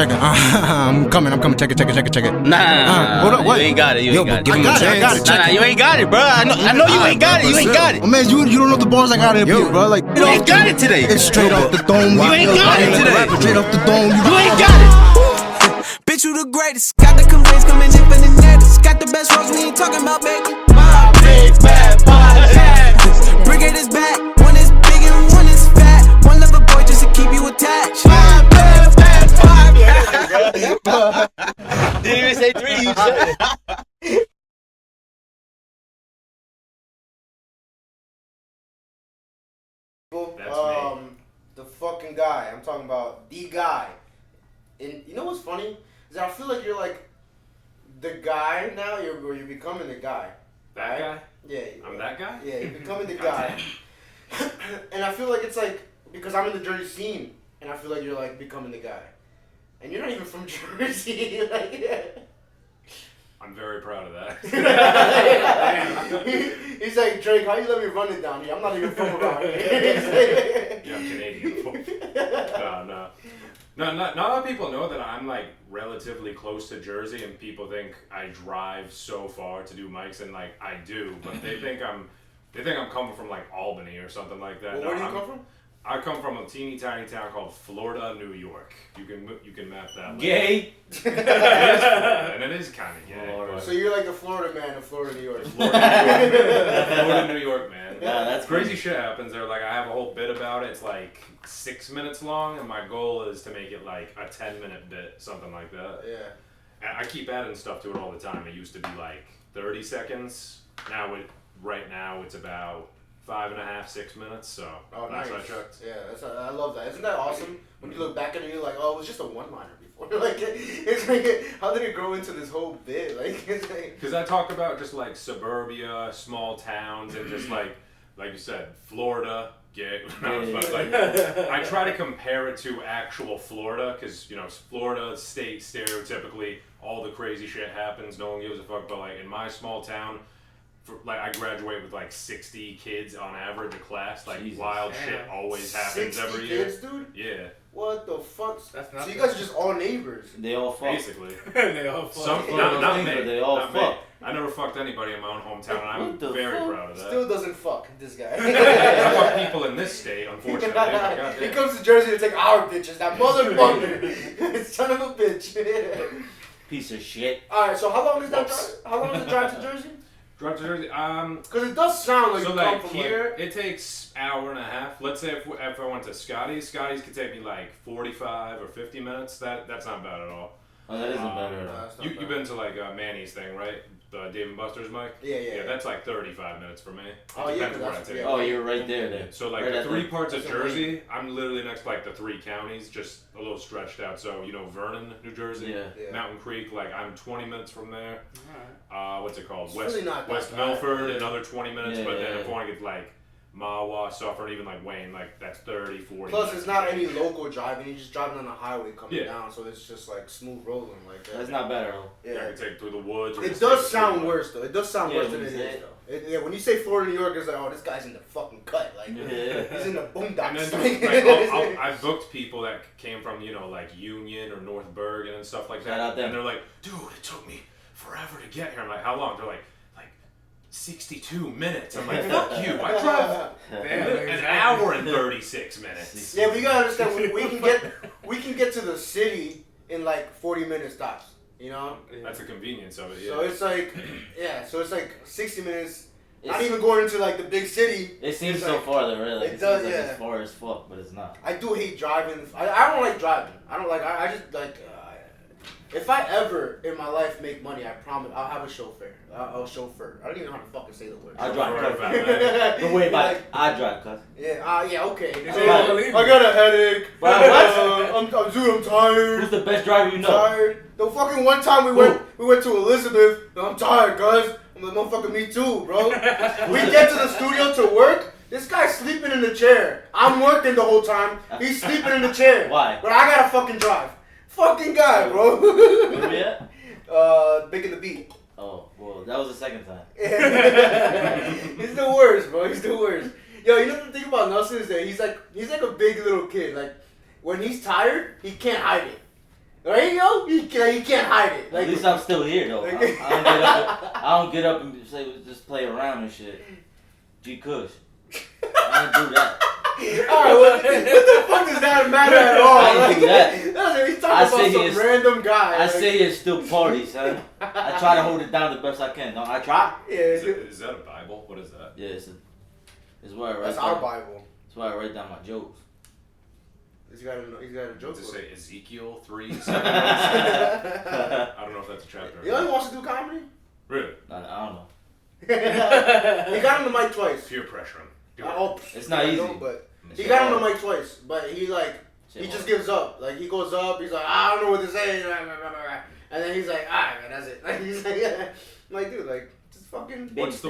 check it. I'm coming. Check it. Nah, hold up, what? You ain't got it. You ain't got it. Give him a chance. I got it. Nah, you ain't got it, bro. I know you ain't got it. You ain't got it. Oh, man, you don't know the bars I got in here, bro. Like, You ain't got it today. it's straight off the dome. You ain't got it today. Straight off the dome. You ain't got it. Bitch, you the greatest. Got the complaints coming in from the nettest. Got the best roles, we ain't talking about baby. My big bad podcast. Brigade is back. One is big and one is fat. One lover boy just to keep you attached. My big bad podcast. Didn't even say 3. You said it. The fucking guy. I'm talking about the guy. And you know what's funny? Is that I feel like you're like the guy now. You're becoming the guy. That right? guy? Yeah. I'm that guy? Yeah, you're becoming the guy. And I feel like it's like because I'm in the Jersey scene, and I feel like you're like becoming the guy, and you're not even from Jersey. Like, I'm very proud of that. He's like, Drake, how you let me run it down here? I'm not even from around here. Yeah, I'm Canadian. No, not a lot of people know that I'm like relatively close to Jersey, and people think I drive so far to do mics, and like I do, but they think I'm coming from like Albany or something like that. Well, where do you come from? I come from a teeny tiny town called Florida, New York. You can map that. Gay. It is Florida, and it is kind of gay. But So you're like the Florida man of Florida, New York. Florida, New York, man. Yeah, that's crazy shit happens there. Like I have a whole bit about it. It's like 6 minutes long, and my goal is to make it like a 10-minute bit, something like that. Yeah. And I keep adding stuff to it all the time. It used to be like 30 seconds. Right now it's about 5.5, 6 minutes. So that's what I checked. Yeah, I love that. Isn't that awesome? When you look back at it, you're like, oh, it was just a one-liner before. Like, it's like, how did it grow into this whole bit? Like, it's like. Because I talk about just like suburbia, small towns, and just like you said, Florida. Gay. But like, I try to compare it to actual Florida, because Florida state stereotypically all the crazy shit happens. No one gives a fuck. But like in my small town. I graduate with like 60 kids on average a class. Like Jesus. Wild shit always happens every year. 60 kids, dude? Yeah. What the fuck? That's not so you guys are just all neighbors. They all fuck. Basically. They all fuck. Not me. They all not fuck. Me. I never fucked anybody in my own hometown, and I'm very proud of that. Still doesn't fuck, this guy. I fuck people in this state, unfortunately. He comes to Jersey to take our bitches. That motherfucker. Son of a bitch. Piece of shit. Alright, so how long is that drive? How long is the drive to Jersey? Drive to Jersey. Because it does sound like so you like come from here, it takes hour and a half. Let's say if I went to Scotty's could take me like 45 or 50 minutes. That's not bad at all. Oh, that isn't better at all. You've been to like Manny's thing, right? The Dave and Buster's mic? Yeah. That's like 35 minutes for me. Yeah, Oh, you're right there then. So like right the 3 parts of Jersey, I'm literally next to like the 3 counties, just a little stretched out. So Vernon, New Jersey, Yeah. Mountain Creek, like I'm 20 minutes from there. Alright. What's it called? It's really not that West bad. Milford, another 20 minutes. Yeah, but then yeah, if I want to get like Mahwah, Suffern, even like Wayne, like that's 30, 40 Plus, minutes. it's not any local driving. You're just driving on the highway coming Yeah. down, so it's just like smooth rolling like that. That's not bad at all. Yeah, I can take through the woods. Or It just does take sound through, worse though. It does sound worse than when it you say is it. though. When you say Florida, New York, it's like, oh, this guy's in the fucking cut. Like, Yeah. he's in the And boondocks. then I've booked people that came from like Union or North Bergen and stuff like that, Shout out them. and they're like, dude, it took me forever to get here. I'm like, how long? They're like 62 minutes. I'm like, fuck you. I drive an hour and 36 minutes. Yeah, but you gotta understand, we can get to the city in like 40-minute stops. You know? That's the convenience of it. Yeah. So it's like, so it's like 60 minutes. Not even going into like the big city. It seems It's so like- far though, really. It It does, seems like yeah. it's far as fuck, but it's not. I do hate driving. I don't like driving. I don't like. I just like. If I ever in my life make money, I promise I'll have a chauffeur. I'll chauffeur. I don't even know how to fucking say the word. I drive. Right about that. But wait, but I drive, cuz. Yeah. Okay. Right. I got a headache. Wow, what? I'm tired. Who's the best driver you know? Tired. The fucking one time we went to Elizabeth. I'm tired, guys. I'm like, motherfucker, me too, bro. We get to the studio to work. This guy's sleeping in the chair. I'm working the whole time. He's sleeping in the chair. Why? But I gotta fucking drive. Fucking guy, bro. Where we at? Making the beat. Oh, well, that was the second time. He's the worst, bro. He's the worst. Yo, you know the thing about Nelson is that he's like a big little kid. Like when he's tired, he can't hide it. Right? can't hide it. Like, At least I'm still here though. I don't get up and say just play around and shit. G Kush. I don't do that. Alright, what the fuck does that matter at all? I didn't do that. He's talking about some here, random guy. I say here still parties, son. I try to hold it down the best I can. Don't I try? Yeah, Is that a Bible? What is that? Yeah, it's where I write that's down. our Bible. That's why I write down my jokes. He's got a joke. Does it for say it. Ezekiel 3? I don't know if that's a chapter. He only wants to do comedy. Really? I don't know. He got on the mic twice. Peer pressure. It's not easy. But he It's got on hard. the mic twice, but he Shit he just hard. gives up. Like he goes up, he's like, I don't know what to say, and then he's like, alright, man, that's it. Like he's like, yeah. I'm like, dude, like just fucking. What's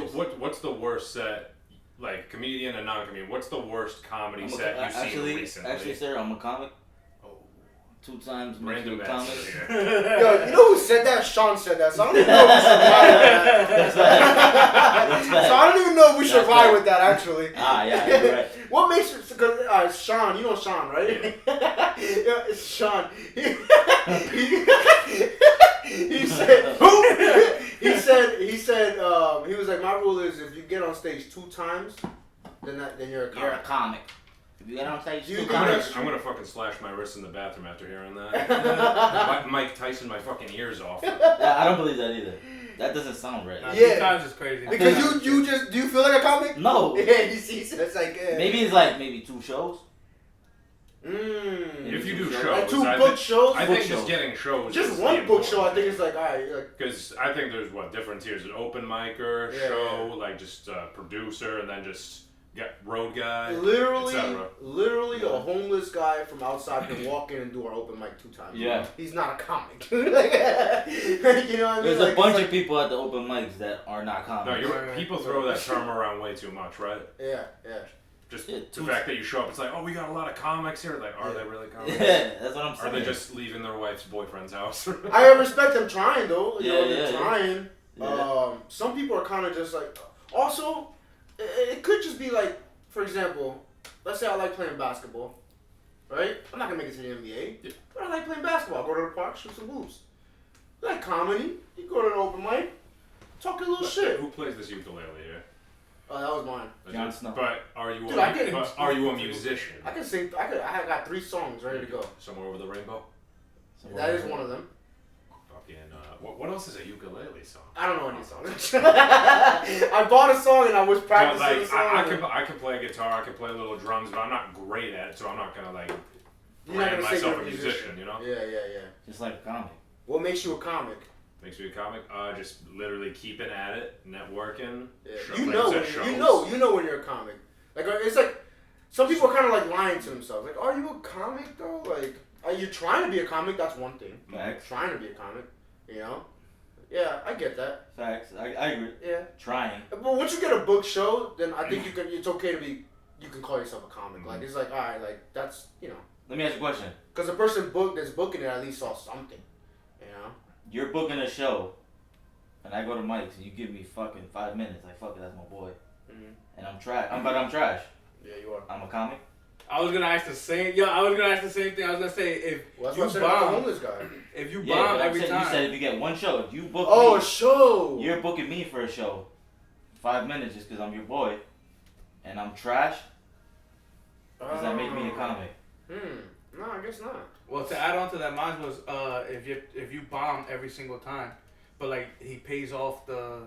the worst set? Like comedian and non-comedian. What's the worst comedy set you've seen recently? Actually, sir, I'm a comic. 2 times Random a ass. comic. Yeah. Yo, you know who said that? Sean said that. So I don't even know if we should ride with that. So I don't even know if we should ride with that, actually. Yeah, you're right. What makes it? Because Sean, you know Sean, right? Yeah, it's Sean. He said, he said, he was like, my rule is if you get on stage 2 times, then you're a comic. You're a comic. If you get on stage, You two think comics. I'm gonna fucking slash my wrist in the bathroom after hearing that. Mike Tyson my fucking ears off. I don't believe that either. That doesn't sound right. Nah, Yeah. 2 times is crazy. Because you just, do you feel like a comic? No. Yeah, you see, so it's like, Maybe it's like 2 shows. If you do Like shows, Like 2 I book think, shows? I Book think just shows. getting shows. Just is one the book show, I important think it's like, alright, like, Because I think there's different tiers: an open micer, Yeah, show, yeah. like just producer, and then just road guy, literally etc. a homeless guy from outside can walk in and do our open mic 2 times. Yeah. He's not a comic. Like, you know what I mean? There's Like, a bunch it's of people at the open mics that are not No, comics. people throw that term around way too much, right? Yeah. Just Yeah, the fact that you show up, it's like, oh, we got a lot of comics here. Like, are they really comics? Yeah, that's what I'm Are saying. they just leaving their wife's boyfriend's house? I respect them trying though. You know, they're Yeah. trying. Yeah. Some people are kind of just like. Also, it could just be like, for example, let's say I like playing basketball, right? I'm not gonna make it to the NBA, Yeah. but I like playing basketball. Go to the park, shoot some hoops. You like comedy? You go to an open mic, talk a little shit. Who plays this ukulele here? Oh, that was mine. Jon Snow. But are you Dude, I can- a musician? I can sing. I got 3 songs ready to go. Somewhere Over the Rainbow? That is one of them. Fucking, what else is a ukulele song? I don't know any songs. I bought a song and I was But, practicing the like, song. I can play guitar, I can play little drums, but I'm not great at it, so I'm not gonna like You're not brand gonna say myself you're a musician, you know? Yeah. Just like a comic. What makes you a comic? Makes me a comic. Just literally keeping at it, networking. Yeah. show- You like know, said, when, shows. you know when you're a comic. Like it's like some people are kind of like lying to themselves. Like, are you a comic though? Like, are you trying to be a comic? That's one thing. Facts. Trying to be a comic, you know? Yeah, I get that. Facts. I agree. Yeah. Trying. But once you get a book show, then I think you can. It's okay to be. You can call yourself a comic. Like it's like, all right, like that's Let me ask you a question. because the person that's booking it at least saw something, you know. You're booking a show, and I go to Mike's, and you give me fucking 5 minutes. Like, fuck it, that's my boy. Mhm. And I'm trash. But I'm trash. Yeah, you are. I'm a comic. I was gonna ask the same. Yo, I was gonna ask the same thing. I was gonna say if Well, that's you what I said about the bomb, homeless guy. if you Yeah, bomb but I'm every saying, time. you said if you get one show, if you book Oh, me, a show. you're booking me for a show. 5 minutes just because I'm your boy, and I'm trash. Does that make me a comic? No, I guess not. Well, to add on to that, mine was if you bomb every single time, but like he pays off the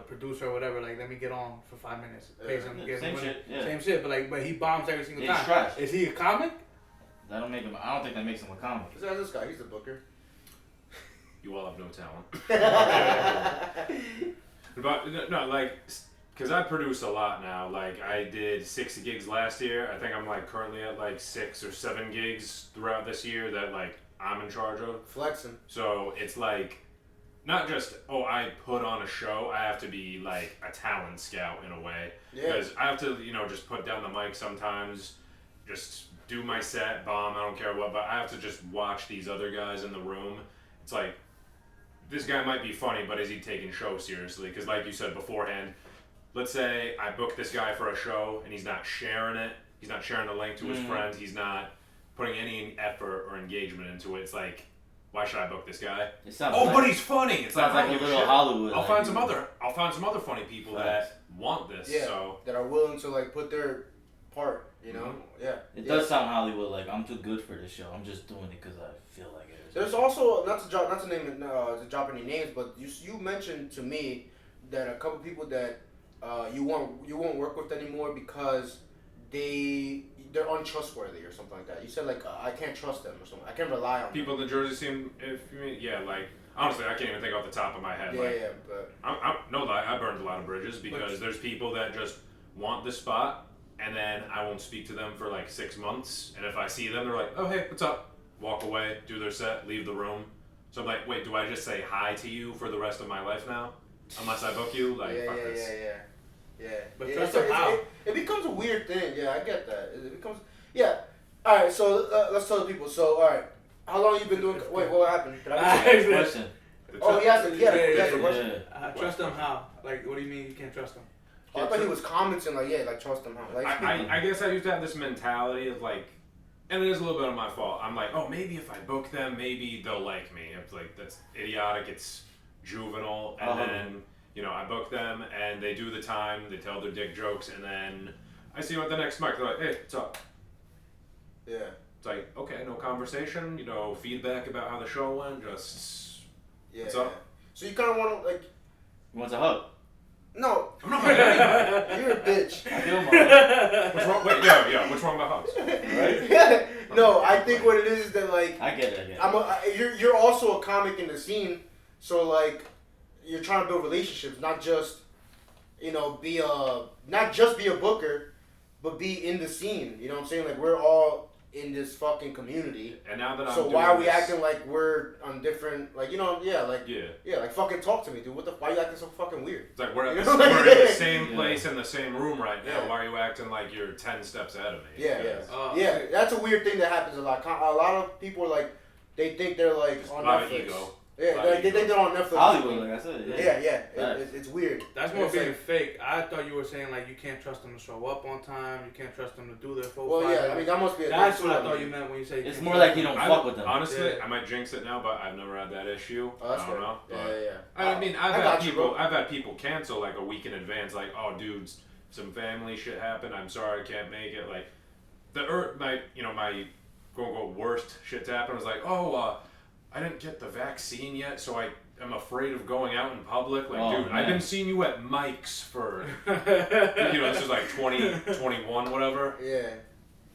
producer or whatever, like let me get on for 5 minutes. Pays him, Yeah, gives same him money. shit, yeah. Same shit, but he bombs every single He's time. trash. Is he a comic? That don't make him. I don't think that makes him a comic. Besides this guy, he's the booker. You all have no talent. But no, like, because I produce a lot now. Like, I did 6 gigs last year. I think I'm like currently at like 6 or 7 gigs throughout this year that like I'm in charge of. Flexing. So it's like, not just, oh, I put on a show. I have to be like a talent scout in a way. Yeah. Because I have to, just put down the mic sometimes, just do my set, bomb, I don't care what, but I have to just watch these other guys in the room. It's like, this guy might be funny, but is he taking show seriously? Because like you said beforehand, let's say I book this guy for a show and he's not sharing it, he's not sharing the link to his friends, he's not putting any effort or engagement into it. It's like, why should I book this guy? It sounds Oh, like, but he's funny. It's sounds like, like I a don't give little shit. Hollywood. I'll like, find some other funny people that want this. Yeah, So that are willing to like put their part, you know? Yeah. It does sound Hollywood. Like I'm too good for this show. I'm just doing it because I feel like it. There's also not to name it, to drop any names, but you mentioned to me that a couple people that you won't work with anymore because they're untrustworthy or something like that. You said like I can't trust them or something. I can't rely on people in the Jersey scene, if you mean, yeah, like honestly, I can't even think off the top of my head. them. Like, Yeah, but I'm no lie, I burned a lot of bridges because there's people that just want the spot, and then I won't speak to them for like 6 months, and if I see them, they're like, oh hey, what's up? Walk away, do their set, leave the room. So I'm like, wait, do I just say hi to you for the rest of my life now? Unless I book you? Like, fuck this. Yeah. But yeah, trust it's- them how? it becomes a weird thing. Yeah, I get that. It becomes All right, so let's tell the people. So all right, how long you been doing? Wait, what happened? Did I miss it? Question. Oh, he has a Yeah. question. Trust them how? Like, what do you mean you can't trust them? Oh, I thought he was commenting like trust him. Like I guess I used to have this mentality of like, and it is a little bit of my fault. I'm like, oh, maybe if I book them, maybe they'll like me. It's like, that's idiotic. It's juvenile. And then, I book them and they do the time. They tell their dick jokes. And then I see them at the next mic. They're like, hey, what's up? Yeah. It's like, okay, no conversation. Feedback about how the show went. Just, Yeah. what's up? So you kind of want to like. You want a hug? No. I'm not hugging anybody. You're a bitch. I feel my. What's wrong? Wait, yeah. What's wrong about hugs? Right? No, I think what it is that like I get it. you're also a comic in the scene, so like you're trying to build relationships, not just be a booker, but be in the scene. You know what I'm saying? Like we're all in this fucking community. And now that I'm So doing why are we this, acting like we're on different like like fucking talk to me, dude. Why are you acting so fucking weird? It's like we're in You the know? same place in the same room right now. Yeah. Why are you acting like you're 10 steps ahead of me? Yeah, Because yeah. That's a weird thing that happens a lot. A lot of people are like, they think they're like Just on a lot of Netflix. ego. Yeah, Lot of like they think ego. they're on Netflix. Hollywood, like I said. Yeah. Right. It's weird. That's more It's being like- fake. I thought you were saying like you can't trust them to show up on time. You can't trust them to do their full. Well, 5 yeah. minutes. I mean, that must be. That's what I thought you meant when you say. It's more like you don't fuck with them. Honestly, Yeah. I might jinx it now, but I've never had that issue. Oh, that's I don't good. know. But Yeah. I mean, I've I had got you, people. bro. I've had people cancel like a week in advance. Like, oh, dude, some family shit happened. I'm sorry, I can't make it. Like, my quote unquote worst shit to happen was like, oh, I didn't get the vaccine yet, so I am afraid of going out in public. Like, Oh, dude, man. I've been seeing you at Mike's for, this is like 2021, whatever. Yeah.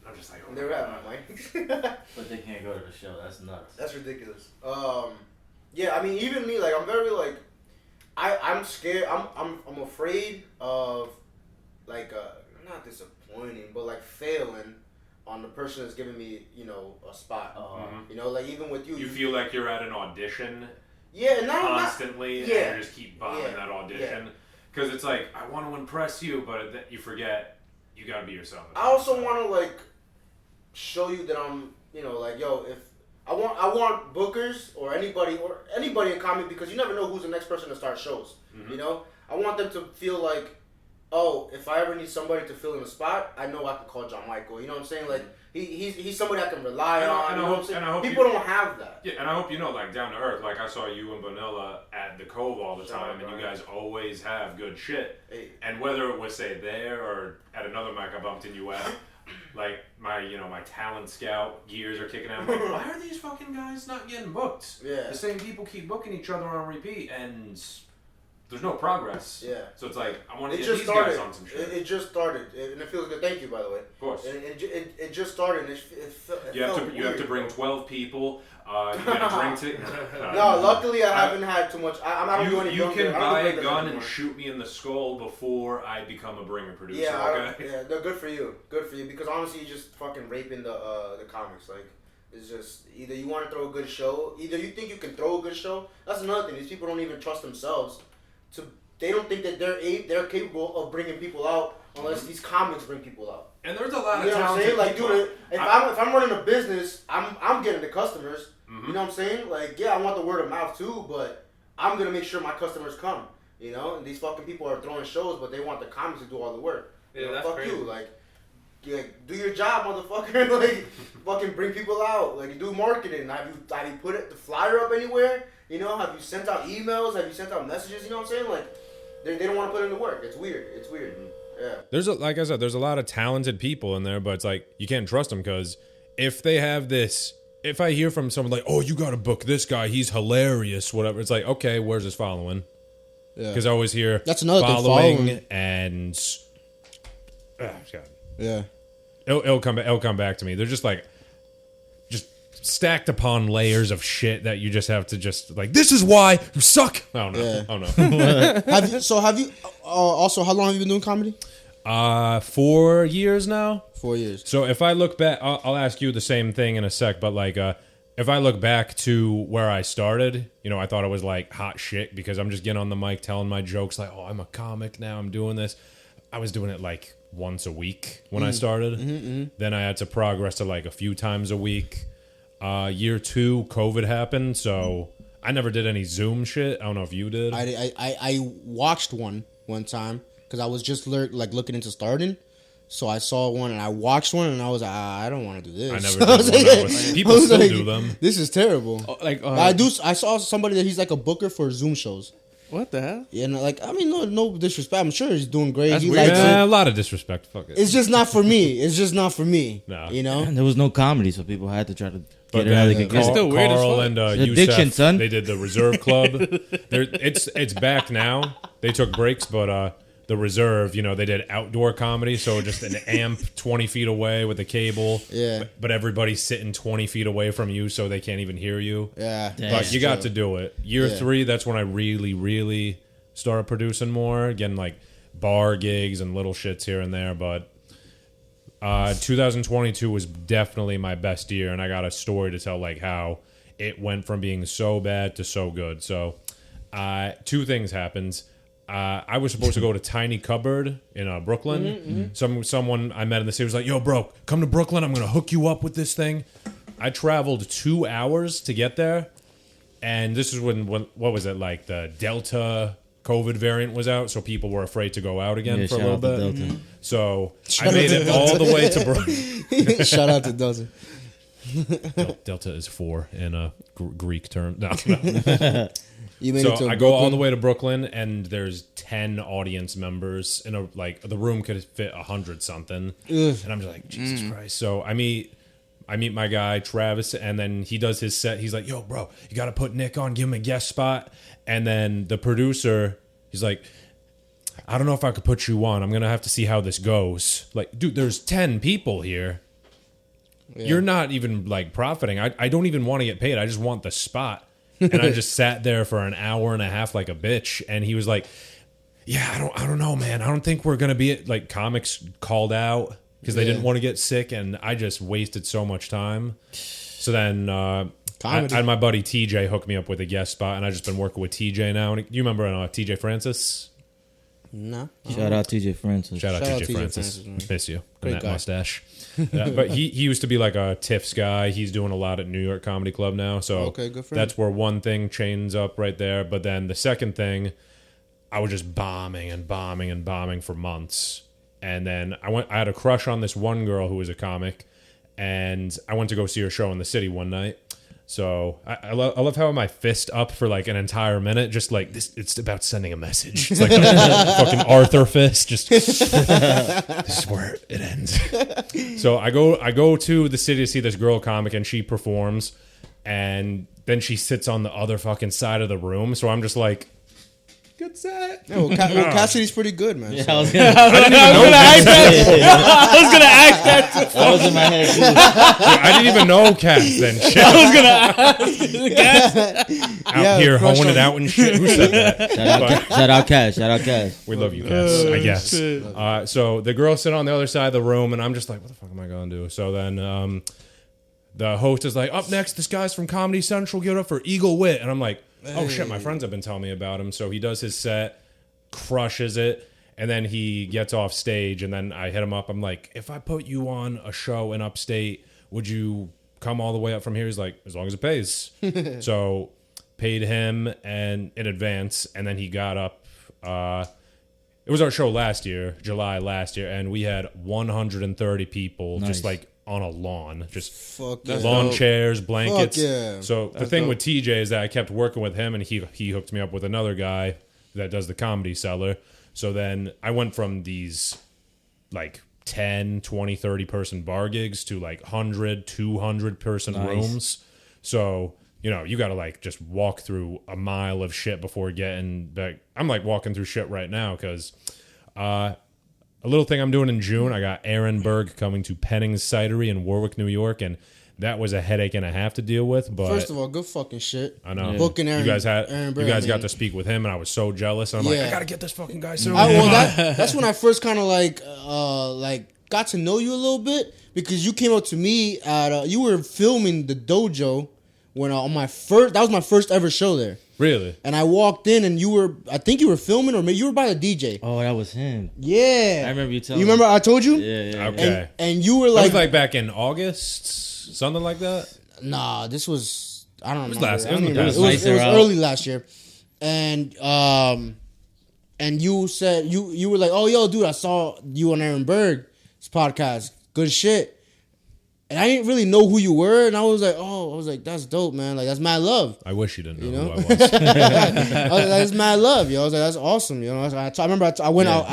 I'm just like, oh, Never my had God. my mic. But they can't go to the show. That's nuts. That's ridiculous. Yeah. I mean, even me, like, I'm very like, I'm scared. I'm afraid of, like, not disappointing, but like failing on the person that's giving me, a spot. Mhm. Like even with you. You feel like you're at an audition Yeah, and not constantly, and yeah. you just keep bombing Yeah. that audition. Because it's like, I want to impress you, but you forget you gotta be yourself. I also want to like show you that I'm, like if I want bookers or anybody in comedy, because you never know who's the next person to start shows. Mhm. I want them to feel like, oh, if I ever need somebody to fill in a spot, I know I can call John Michael. You know what I'm saying? Like he's somebody I can rely And I- on. and I You know hope- what I'm saying? and I hope People you- don't have that. Yeah, and I hope like down to earth. Like I saw you and Vanilla at the Cove all the Shout out, time, and you Brian. guys always have good shit. Hey. And whether it was say there or at another mic I bumped into you at, like my talent scout gears are kicking out. I'm like, why are these fucking guys not getting booked? Yeah. The same people keep booking each other on repeat, and there's no progress. Yeah. So it's like I want to It get just these started. guys on some shit. It just started, and it feels good. Thank you, by the way. Of course. And it just started. And it You have felt to you have to weird, bring bro. 12 people. You get a drink ticket. No, luckily I haven't had too much. I don't do any You drunk can I don't do buy a breakdance gun and anymore. shoot me in the skull before I become a bringer producer. Yeah, okay? yeah, they're good for you. Good for you, because honestly, you're just fucking raping the comics. Like, it's just either you want to throw a good show, either you think you can throw a good show. That's another thing. These people don't even trust themselves. They don't think that they're capable of bringing people out unless these comics bring people out. And there's a lot You of know what I'm talented saying? Like, people. dude, if I'm running a business, I'm getting the customers. Mhm. You know what I'm saying? Like, yeah, I want the word of mouth too, but I'm gonna make sure my customers come. And these fucking people are throwing shows, but they want the comics to do all the work. Yeah, that's fuck crazy. you. Like, do your job, motherfucker. Like, fucking bring people out. Like, do marketing. Have you put the flyer up anywhere? You know, have you sent out emails? Have you sent out messages? You know what I'm saying? Like, they don't want to put in the work. It's weird. Yeah. Like I said, there's a lot of talented people in there, but it's like you can't trust them because if they have this, if I hear from someone like, oh, you got to book this guy, he's hilarious, whatever. It's like, okay, where's his following? Because I always hear That's another thing, following following. and God. Yeah. It'll come back to me. They're just stacked upon layers of shit that you just have to this is why you suck. I don't know. Yeah. I don't know. Have you also, how long have you been doing comedy? 4 years now. 4 years. So if I look back, I'll ask you the same thing in a sec, but if I look back to where I started, I thought it was like hot shit because I'm just getting on the mic telling my jokes like, oh, I'm a comic now, I'm doing this. I was doing it like once a week when I started. Then I had to progress to like a few times a week. Year 2, COVID happened, so I never did any Zoom shit. I don't know if you did. I watched one time because I was just looking into starting. So I saw one and I watched one and I was like, I don't want to do this. I never did one. People still do them. This is terrible. I saw somebody that he's like a booker for Zoom shows. What the hell? Yeah, no disrespect. I'm sure he's doing great. That's He weird. likes it. A lot of disrespect. Fuck it. It's just not for me. No. And there was no comedy, so people had to try to But get it how they could It's get it. still weird as Carl fuck. and It's Youssef, addiction, son. they did the Reserve Club. It's back now. They took breaks, but the Reserve, they did outdoor comedy, so just an amp 20 feet away with a cable. Yeah. But everybody's sitting 20 feet away from you, so they can't even hear you. Yeah. But you got to do it. Year Yeah. 3, that's when I really, really started producing more. Getting like bar gigs and little shits here and there, but 2022 was definitely my best year, and I got a story to tell, like how it went from being so bad to so good. So, 2 things happened. I was supposed to go to Tiny Cupboard in Brooklyn. Someone I met in the city was like, "Yo, bro, come to Brooklyn. I'm gonna hook you up with this thing." I traveled 2 hours to get there, and this is when what was it, like the Delta COVID variant was out, so people were afraid to go out again for a little bit. So I made it all the way to Brooklyn. Shout out to Delta. Delta is 4 in a Greek term. No. You made So it to I go all Brooklyn? the way to Brooklyn, and there's 10 audience members in the room could fit 100 something, and I'm just like, Jesus Christ. So I meet my guy Travis, and then he does his set. He's like, "Yo, bro, you got to put Nick on, give him a guest spot." And then the producer, he's like, "I don't know if I could put you on. I'm gonna have to see how this goes." Like, dude, there's 10 people here. Yeah. You're not even like profiting. I don't even want to get paid. I just want the spot. And I just sat there for an hour and a half like a bitch. And he was like, "Yeah, I don't know, man. I don't think we're gonna be at," like, comics called out because they didn't want to get sick, and I just wasted so much time. So then I had my buddy TJ hook me up with a guest spot, and I've just been working with TJ now. And you remember TJ Francis? No. Shout out TJ Francis. Shout out Shout out TJ TJ Francis. Francis, Miss you. Great And that guy. mustache. But he used to be like a TIFFs guy. He's doing a lot at New York Comedy Club now. So Okay, good for him. that's where one thing chains up right there. But then the second thing, I was just bombing and bombing and bombing for months. And then I had a crush on this one girl who was a comic, and I went to go see her show in the city one night. So I love how my fist up for like an entire minute, just like this. It's about sending a message. It's like a fucking Arthur fist. Just this is where it ends. So I go to the city to see this girl comic, and she performs, and then she sits on the other fucking side of the room. So I'm just like, good set. Yeah, well, Cassidy's pretty good, man. Yeah, So- I was gonna ask that. That was in my head too. I didn't even know Cass then. Shit. Out here crush hoeing on it out and shit. Who said that? Shout out Cash. We love you, Cass, I guess. So the girl sit on the other side of the room, and I'm just like, what the fuck am I going to do? So then the host is like, up next, this guy's from Comedy Central. Give it up for Eagle Wit. And I'm like, oh shit, my friends have been telling me about him. So he does his set, crushes it, and then he gets off stage, and then I hit him up. I'm like, if I put you on a show in upstate, would you come all the way up from here? He's like, as long as it pays. So paid him and in advance, and then he got up. it was our show last year, July last year, and we had 130 people just like on a lawn, just Fuck yeah. lawn chairs, blankets. Fuck yeah. So the thing with TJ is that I kept working with him, and he hooked me up with another guy that does the Comedy Cellar. So then I went from these like 10, 20, 30 person bar gigs to like 100, 200 person rooms. So, you know, you got to like just walk through a mile of shit before getting back. I'm like walking through shit right now because a little thing I'm doing in June, I got Aaron Berg coming to Penning's Cidery in Warwick, New York, and that was a headache and a half to deal with. But First of all, good fucking shit. I know. Booking Aaron, you guys Aaron Berg, got to speak with him, and I was so jealous. And I'm like, I gotta get this fucking guy soon. That's when I first kind of like got to know you a little bit, because you came up to me at you were filming the dojo when that was my first ever show there. Really? And I walked in, and I think you were filming, or maybe you were by the DJ. Oh, that was him. Yeah, I remember you telling me. You remember I told you? Yeah. Okay. And you were That like, was like back in August, something like that. nah, this was, I don't know. It was early last year. And you said you were like, oh yo, dude, I saw you on Aaron Berg's podcast. Good shit. And I didn't really know who you were, and I was like, that's dope, man. Like, that's mad love. I wish you didn't know, You know? who I was. I was like, that's mad love, yo. I was like, that's awesome, you know. I remember I went out.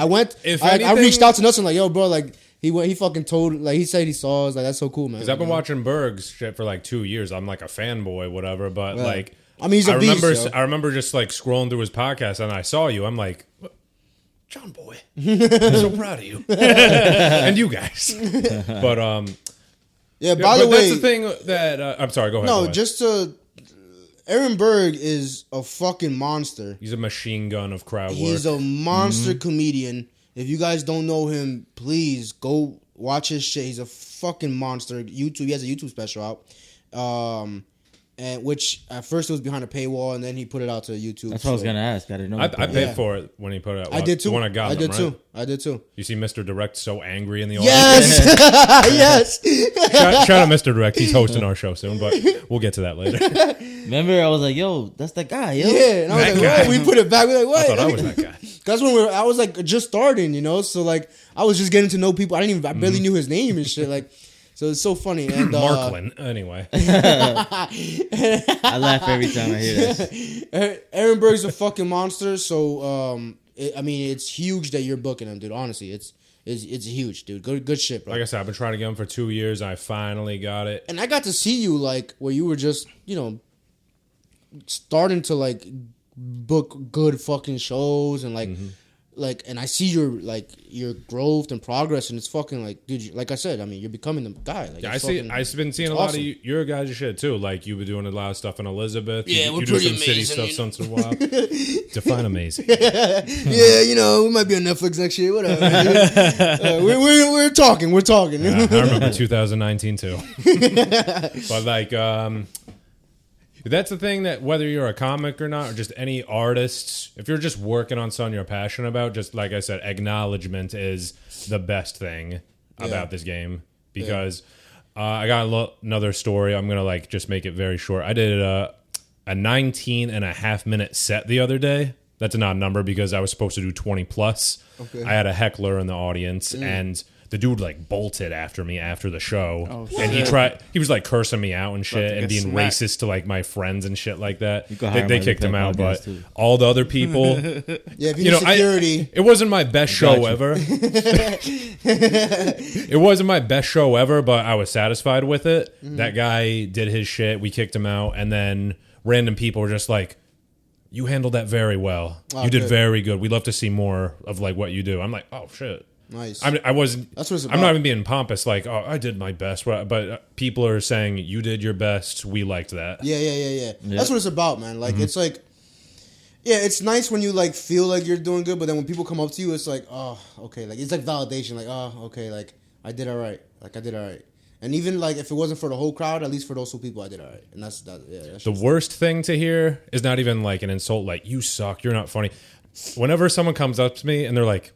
If I anything- reached out to Nuts and like, yo, bro, like he fucking told, like he said he saw us. Like, that's so cool, man. Because I've been watching Berg's shit for like 2 years. I'm like a fanboy, whatever. But Yeah. like, I mean, he's a beast, yo. I remember just like scrolling through his podcast, and I saw you. I'm like, John Boy, I'm so proud of you, and you guys. But Yeah, by the way, that's the thing that I'm sorry. Go ahead. no, go ahead. just Aaron Berg is a fucking monster. He's a machine gun of crowd work. He's a monster comedian. If you guys don't know him, please go watch his shit. He's a fucking monster. YouTube. He has a YouTube special out, and which at first it was behind a paywall, and then he put it out to YouTube. That's what I was gonna ask. I didn't know. I paid for it when he put it out. I did too. The one I got. I did right? too. I did too. You see Mr. Direct so angry in the audience. Yes, yes. Shout out Mr. Direct. He's hosting our show soon, but we'll get to that later. Remember, I was like, "Yo, that's that guy." Yo. Yeah, and I was That like, guy. what? We put it back. We're like, what? I thought I was that guy. That's when I was like just starting, you know. So like I was just getting to know people. I barely knew his name and shit. Like, so it's so funny. And Marklin. Anyway, I laugh every time I hear that. Aaron Berg's a fucking monster. So I mean, it's huge that you're booking him, dude. Honestly, it's huge, dude. Good shit, bro. like I said, I've been trying to get him for 2 years. I finally got it. And I got to see you like where you were just, you know, starting to like book good fucking shows and like and I see your growth and progress, and it's fucking like, dude, like I said, I mean, you're becoming the guy. Like, Yeah, it's I've been seeing a lot of your guys' shit too. Like you've been doing a lot of stuff in Elizabeth. Yeah, we're you do pretty some city amazing, stuff once in a while. Define amazing. yeah, you know, we might be on Netflix next year, whatever. We're talking. Yeah, I remember 2019 too. But like, that's the thing, that whether you're a comic or not, or just any artists, if you're just working on something you're passionate about, just like I said, acknowledgement is the best thing about this game. Because I got another story. I'm gonna like just make it very short. I did a 19.5-minute set the other day. That's an odd number because I was supposed to do 20 plus. Okay. I had a heckler in the audience, and the dude like bolted after me after the show, and he was like cursing me out and shit, and being racist to like my friends and shit like that. They kicked him out, but all the other people, yeah, if you need security, it wasn't my best show ever. It wasn't my best show ever, but I was satisfied with it. That guy did his shit. We kicked him out, and then random people were just like, "You handled that very well. You did very good. We'd love to see more of like what you do." I'm like, "Oh shit." nice. I wasn't. That's what it's I'm about. not even being pompous. Like, oh, I did my best, but people are saying you did your best. We liked that. Yeah. That's what it's about, man. Like, it's like, yeah, it's nice when you like feel like you're doing good, but then when people come up to you, it's like, oh, okay, like it's like validation. Like, oh, okay, like I did all right. And even like if it wasn't for the whole crowd, at least for those two people, I did all right. And that's that. Yeah. That's The worst thing to hear is not even like an insult. Like, you suck. You're not funny. Whenever someone comes up to me and they're like,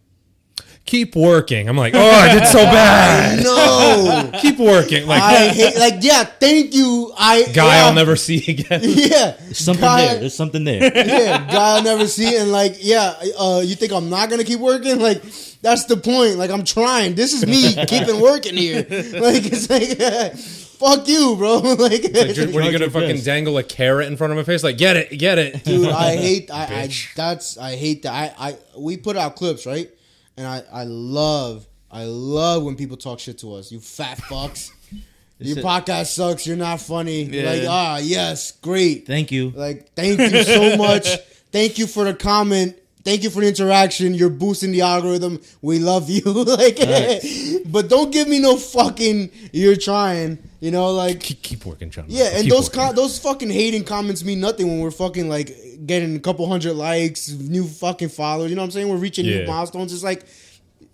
keep working. I'm like, oh, I did so bad. No. Keep working. Like, I hate, like, yeah, thank you. guy I'll never see again. Yeah. There's something Guy- there. There's something there. Yeah, guy I'll never see. And like, yeah, you think I'm not gonna keep working? Like, that's the point. Like, I'm trying. This is me keeping working here. Like, it's like, fuck you, bro. Like, What are you gonna fucking best. dangle a carrot in front of my face? Like, get it. dude, I hate. I hate that. We put out clips, right? And I love when people talk shit to us. You fat fucks. Your podcast sucks. You're not funny. Yeah. Like, yes, great. Thank you. Like, thank you so much. Thank you for the comment. Thank you for the interaction. You're boosting the algorithm. We love you. Like, but don't give me no fucking. You're trying. You know, like. Keep working, John. Yeah, and Keep working. those fucking hating comments mean nothing when we're fucking like getting a couple hundred likes, new fucking followers. You know what I'm saying? We're reaching new milestones. It's like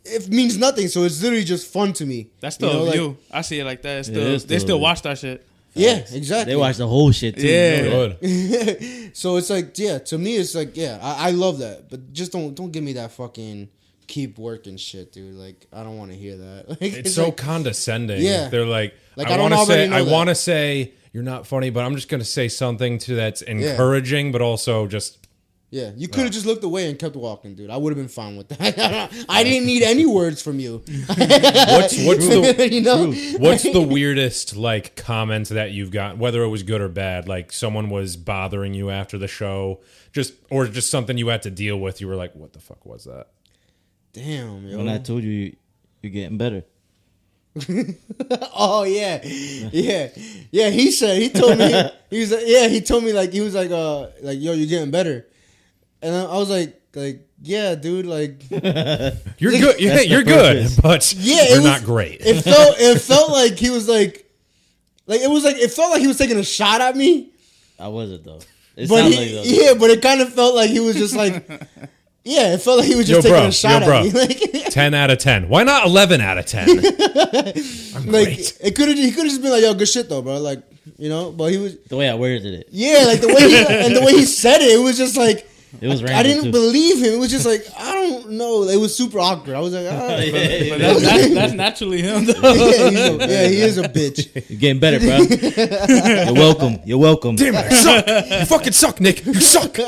it means nothing. So it's literally just fun to me. That's still you know, a like- view. I see it like that. It's It still, is they still still a watch that shit. Yeah, exactly. They watch the whole shit too. Yeah. You know that? Good. So it's like, yeah, to me, it's like, yeah, I love that, but just don't give me that fucking keep working shit, dude. Like, I don't want to hear that. Like, It's so like, condescending. Yeah. They're like Like, I I don't want to already say know I that. want to say you're not funny, but I'm just gonna say something that's encouraging, but also just yeah, you could have just looked away and kept walking, dude. I would have been fine with that. I didn't need any words from you. what's the You know? what's the weirdest like comment that you've got, whether it was good or bad? Like someone was bothering you after the show, just something you had to deal with. You were like, what the fuck was that? Damn, yo. When I told you you're getting better. Oh yeah. He told me he told me like he was like yo, you're getting better, and I was like yeah, dude, like You're good. Yeah, you're good, but yeah, you're not great. It felt like he was like it felt like he was taking a shot at me, I wasn't though. It but sounded like though. yeah, but it kind of felt like he was just like. Yeah, it felt like he was just Yo, taking bro, a shot bro. at me. Like, 10 out of 10. Why not 11 out of 10? I'm like great. he could have just been like, yo, good shit though, bro. Like, you know, but he was The way I worded it. yeah, like the way he said it was just like It was I random. didn't too. believe him. It was just like I don't know. It was super awkward. I was like, Yeah, But that's naturally him, though. yeah, he is a bitch. You're getting better, bro. You're welcome. You're welcome. Damn it, you suck. You fucking suck, Nick. You suck.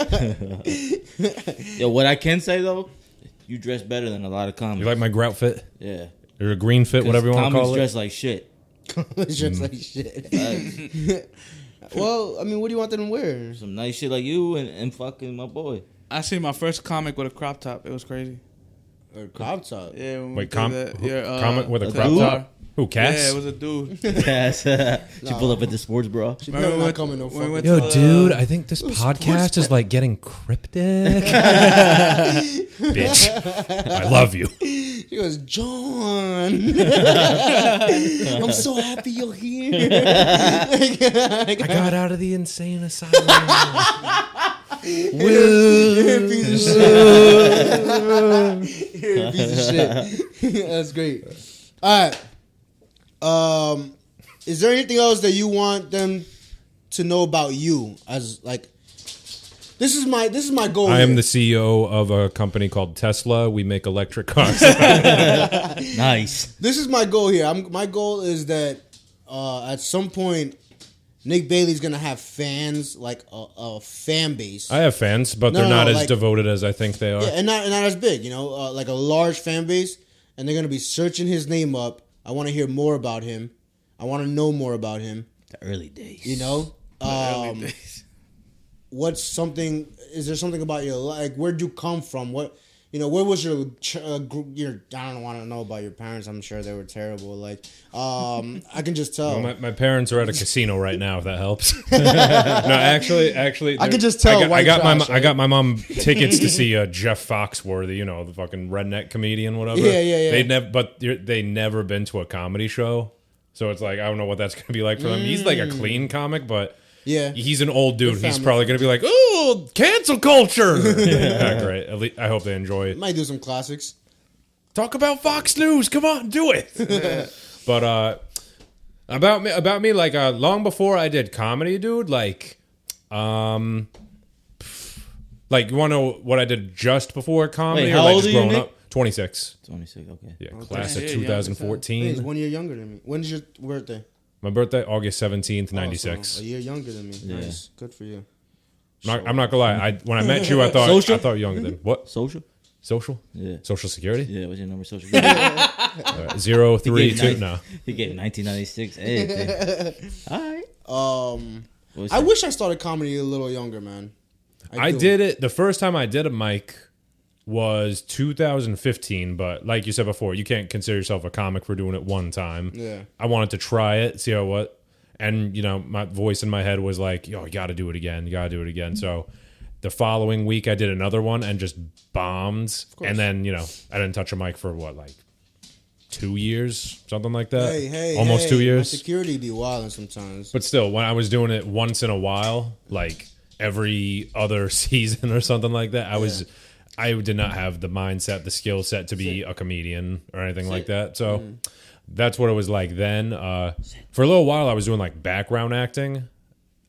Yo, what I can say though, you dress better than a lot of comics. You like my grout fit? Yeah. Or a green fit, whatever you want to Comics call it. dress like shit. It's just like shit. Well, I mean, what do you want them to wear? Some nice shit like you and fucking my boy. I seen my first comic with a crop top. It was crazy. Or crop top. Yeah. When we Wait, did that. Yeah, comment with a a crop dude? top? Who, Cass? Yeah, it was a dude. Yes. She pull up at the sports bra. She better not come in no when we fucking. went Yo, to, dude, I think this podcast is like getting cryptic. Bitch, I love you. She goes, John. I'm so happy you're here. I got out of the insane asylum. You're a piece of shit. You're a piece of shit. That's great. All right. Is there anything else that you want them to know about you? As like, this is my goal. I am here. the CEO of a company called Tesla. We make electric cars. Nice. This is my goal here. My goal is that at some point, Nick Bailey's gonna have fans, like a fan base. I have fans, but No, they're no, not no, as like- devoted as I think they are. Yeah, and not as big, you know, like a large fan base, and they're gonna be searching his name up. I want to hear more about him. I want to know more about him. The early days. You know, what's something? Is there something about your like? Where'd you come from? What? You know, where was your I don't want to know about your parents. I'm sure they were terrible. Like, I can just tell. Well, my parents are at a casino right now. If that helps. No, actually, I could just tell white trash, I got my mom tickets to see Jeff Foxworthy. You know, the fucking redneck comedian, whatever. Yeah. They never been to a comedy show, so it's like I don't know what that's gonna be like for them. He's like a clean comic, but. Yeah. He's an old dude. Good He's family. probably going to be like, oh, cancel culture. Yeah, great. At least, I hope they enjoy it. Might do some classics. Talk about Fox News. Come on, do it. But about me, like long before I did comedy, dude, like you want to know what I did just before comedy? Wait, or how like old just are you, growing Nick? up? 26. 26. Okay. Yeah, Okay. class of Yeah, young as hell. 2014. He's 1 year younger than me. When's your birthday? My birthday, August 17th, Oh, 96. so a year younger than me. Yeah. Nice. Good for you. I'm not gonna lie. When I met you, I thought Social? I thought younger than what? Social? Social? Yeah. Social Security? Yeah, what's your number? Social. 032. No. He gave 1996. Hey, all right. I wish I started comedy a little younger, man. I do. did it. The first time I did a mic was 2015, but like you said before, you can't consider yourself a comic for doing it one time. Yeah. I wanted to try it, see how what. And, my voice in my head was like, yo, you got to do it again. You got to do it again. So the following week, I did another one and just bombed. And then, I didn't touch a mic for what, like 2 years? Something like that. Hey, almost 2 years. My security be wilding sometimes. But still, when I was doing it once in a while, like every other season or something like that, I did not have the mindset, the skill set to be a comedian or anything like that. So that's what it was like then. For a little while, I was doing like background acting.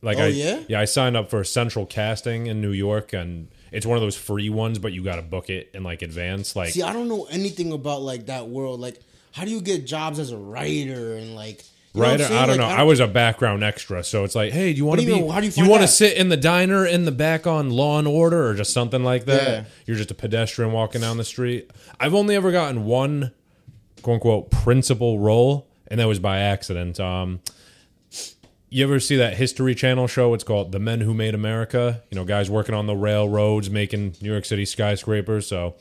Like I signed up for Central Casting in New York, and it's one of those free ones, but you got to book it in like advance. Like, see, I don't know anything about like that world. Like, how do you get jobs as a writer and like? Writer, I don't know. I was a background extra, so it's like, hey, do you want to be? How do you you want to that? sit in the diner in the back on Law and Order, or just something like that? Yeah. You're just a pedestrian walking down the street. I've only ever gotten one, quote unquote, principal role, and that was by accident. You ever see that History Channel show? It's called The Men Who Made America. Guys working on the railroads, making New York City skyscrapers. So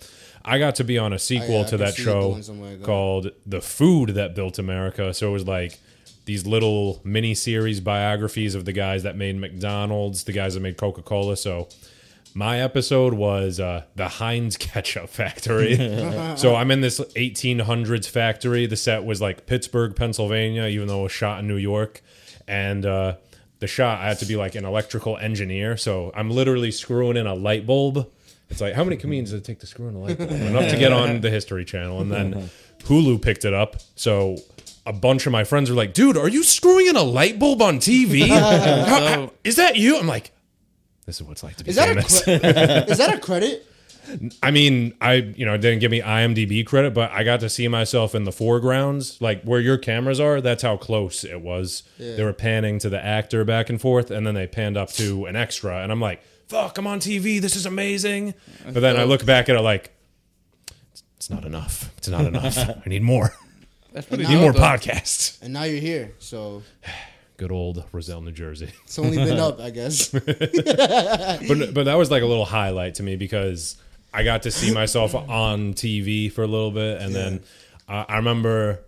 I got to be on a sequel to that show called The Food That Built America. So it was like these little mini-series biographies of the guys that made McDonald's, the guys that made Coca-Cola. So my episode was the Heinz Ketchup Factory. So I'm in this 1800s factory. The set was like Pittsburgh, Pennsylvania, even though it was shot in New York. And the shot, I had to be like an electrical engineer. So I'm literally screwing in a light bulb. It's like, how many comedians does it take to screw in a light bulb? Enough to get on the History Channel. And then Hulu picked it up. So a bunch of my friends were like, dude, are you screwing in a light bulb on TV? Is that you? I'm like, this is what it's like to be famous. Is that a credit? I mean, it didn't give me IMDb credit, but I got to see myself in the foregrounds, like where your cameras are. That's how close it was. Yeah. They were panning to the actor back and forth, and then they panned up to an extra, and I'm like, fuck, I'm on TV. This is amazing. But then I look back at it like, it's not enough. It's not enough. I need more. That's pretty need more podcasts. And now you're here, so... Good old Roselle, New Jersey. It's only been up, I guess. But that was like a little highlight to me because I got to see myself on TV for a little bit, and then I remember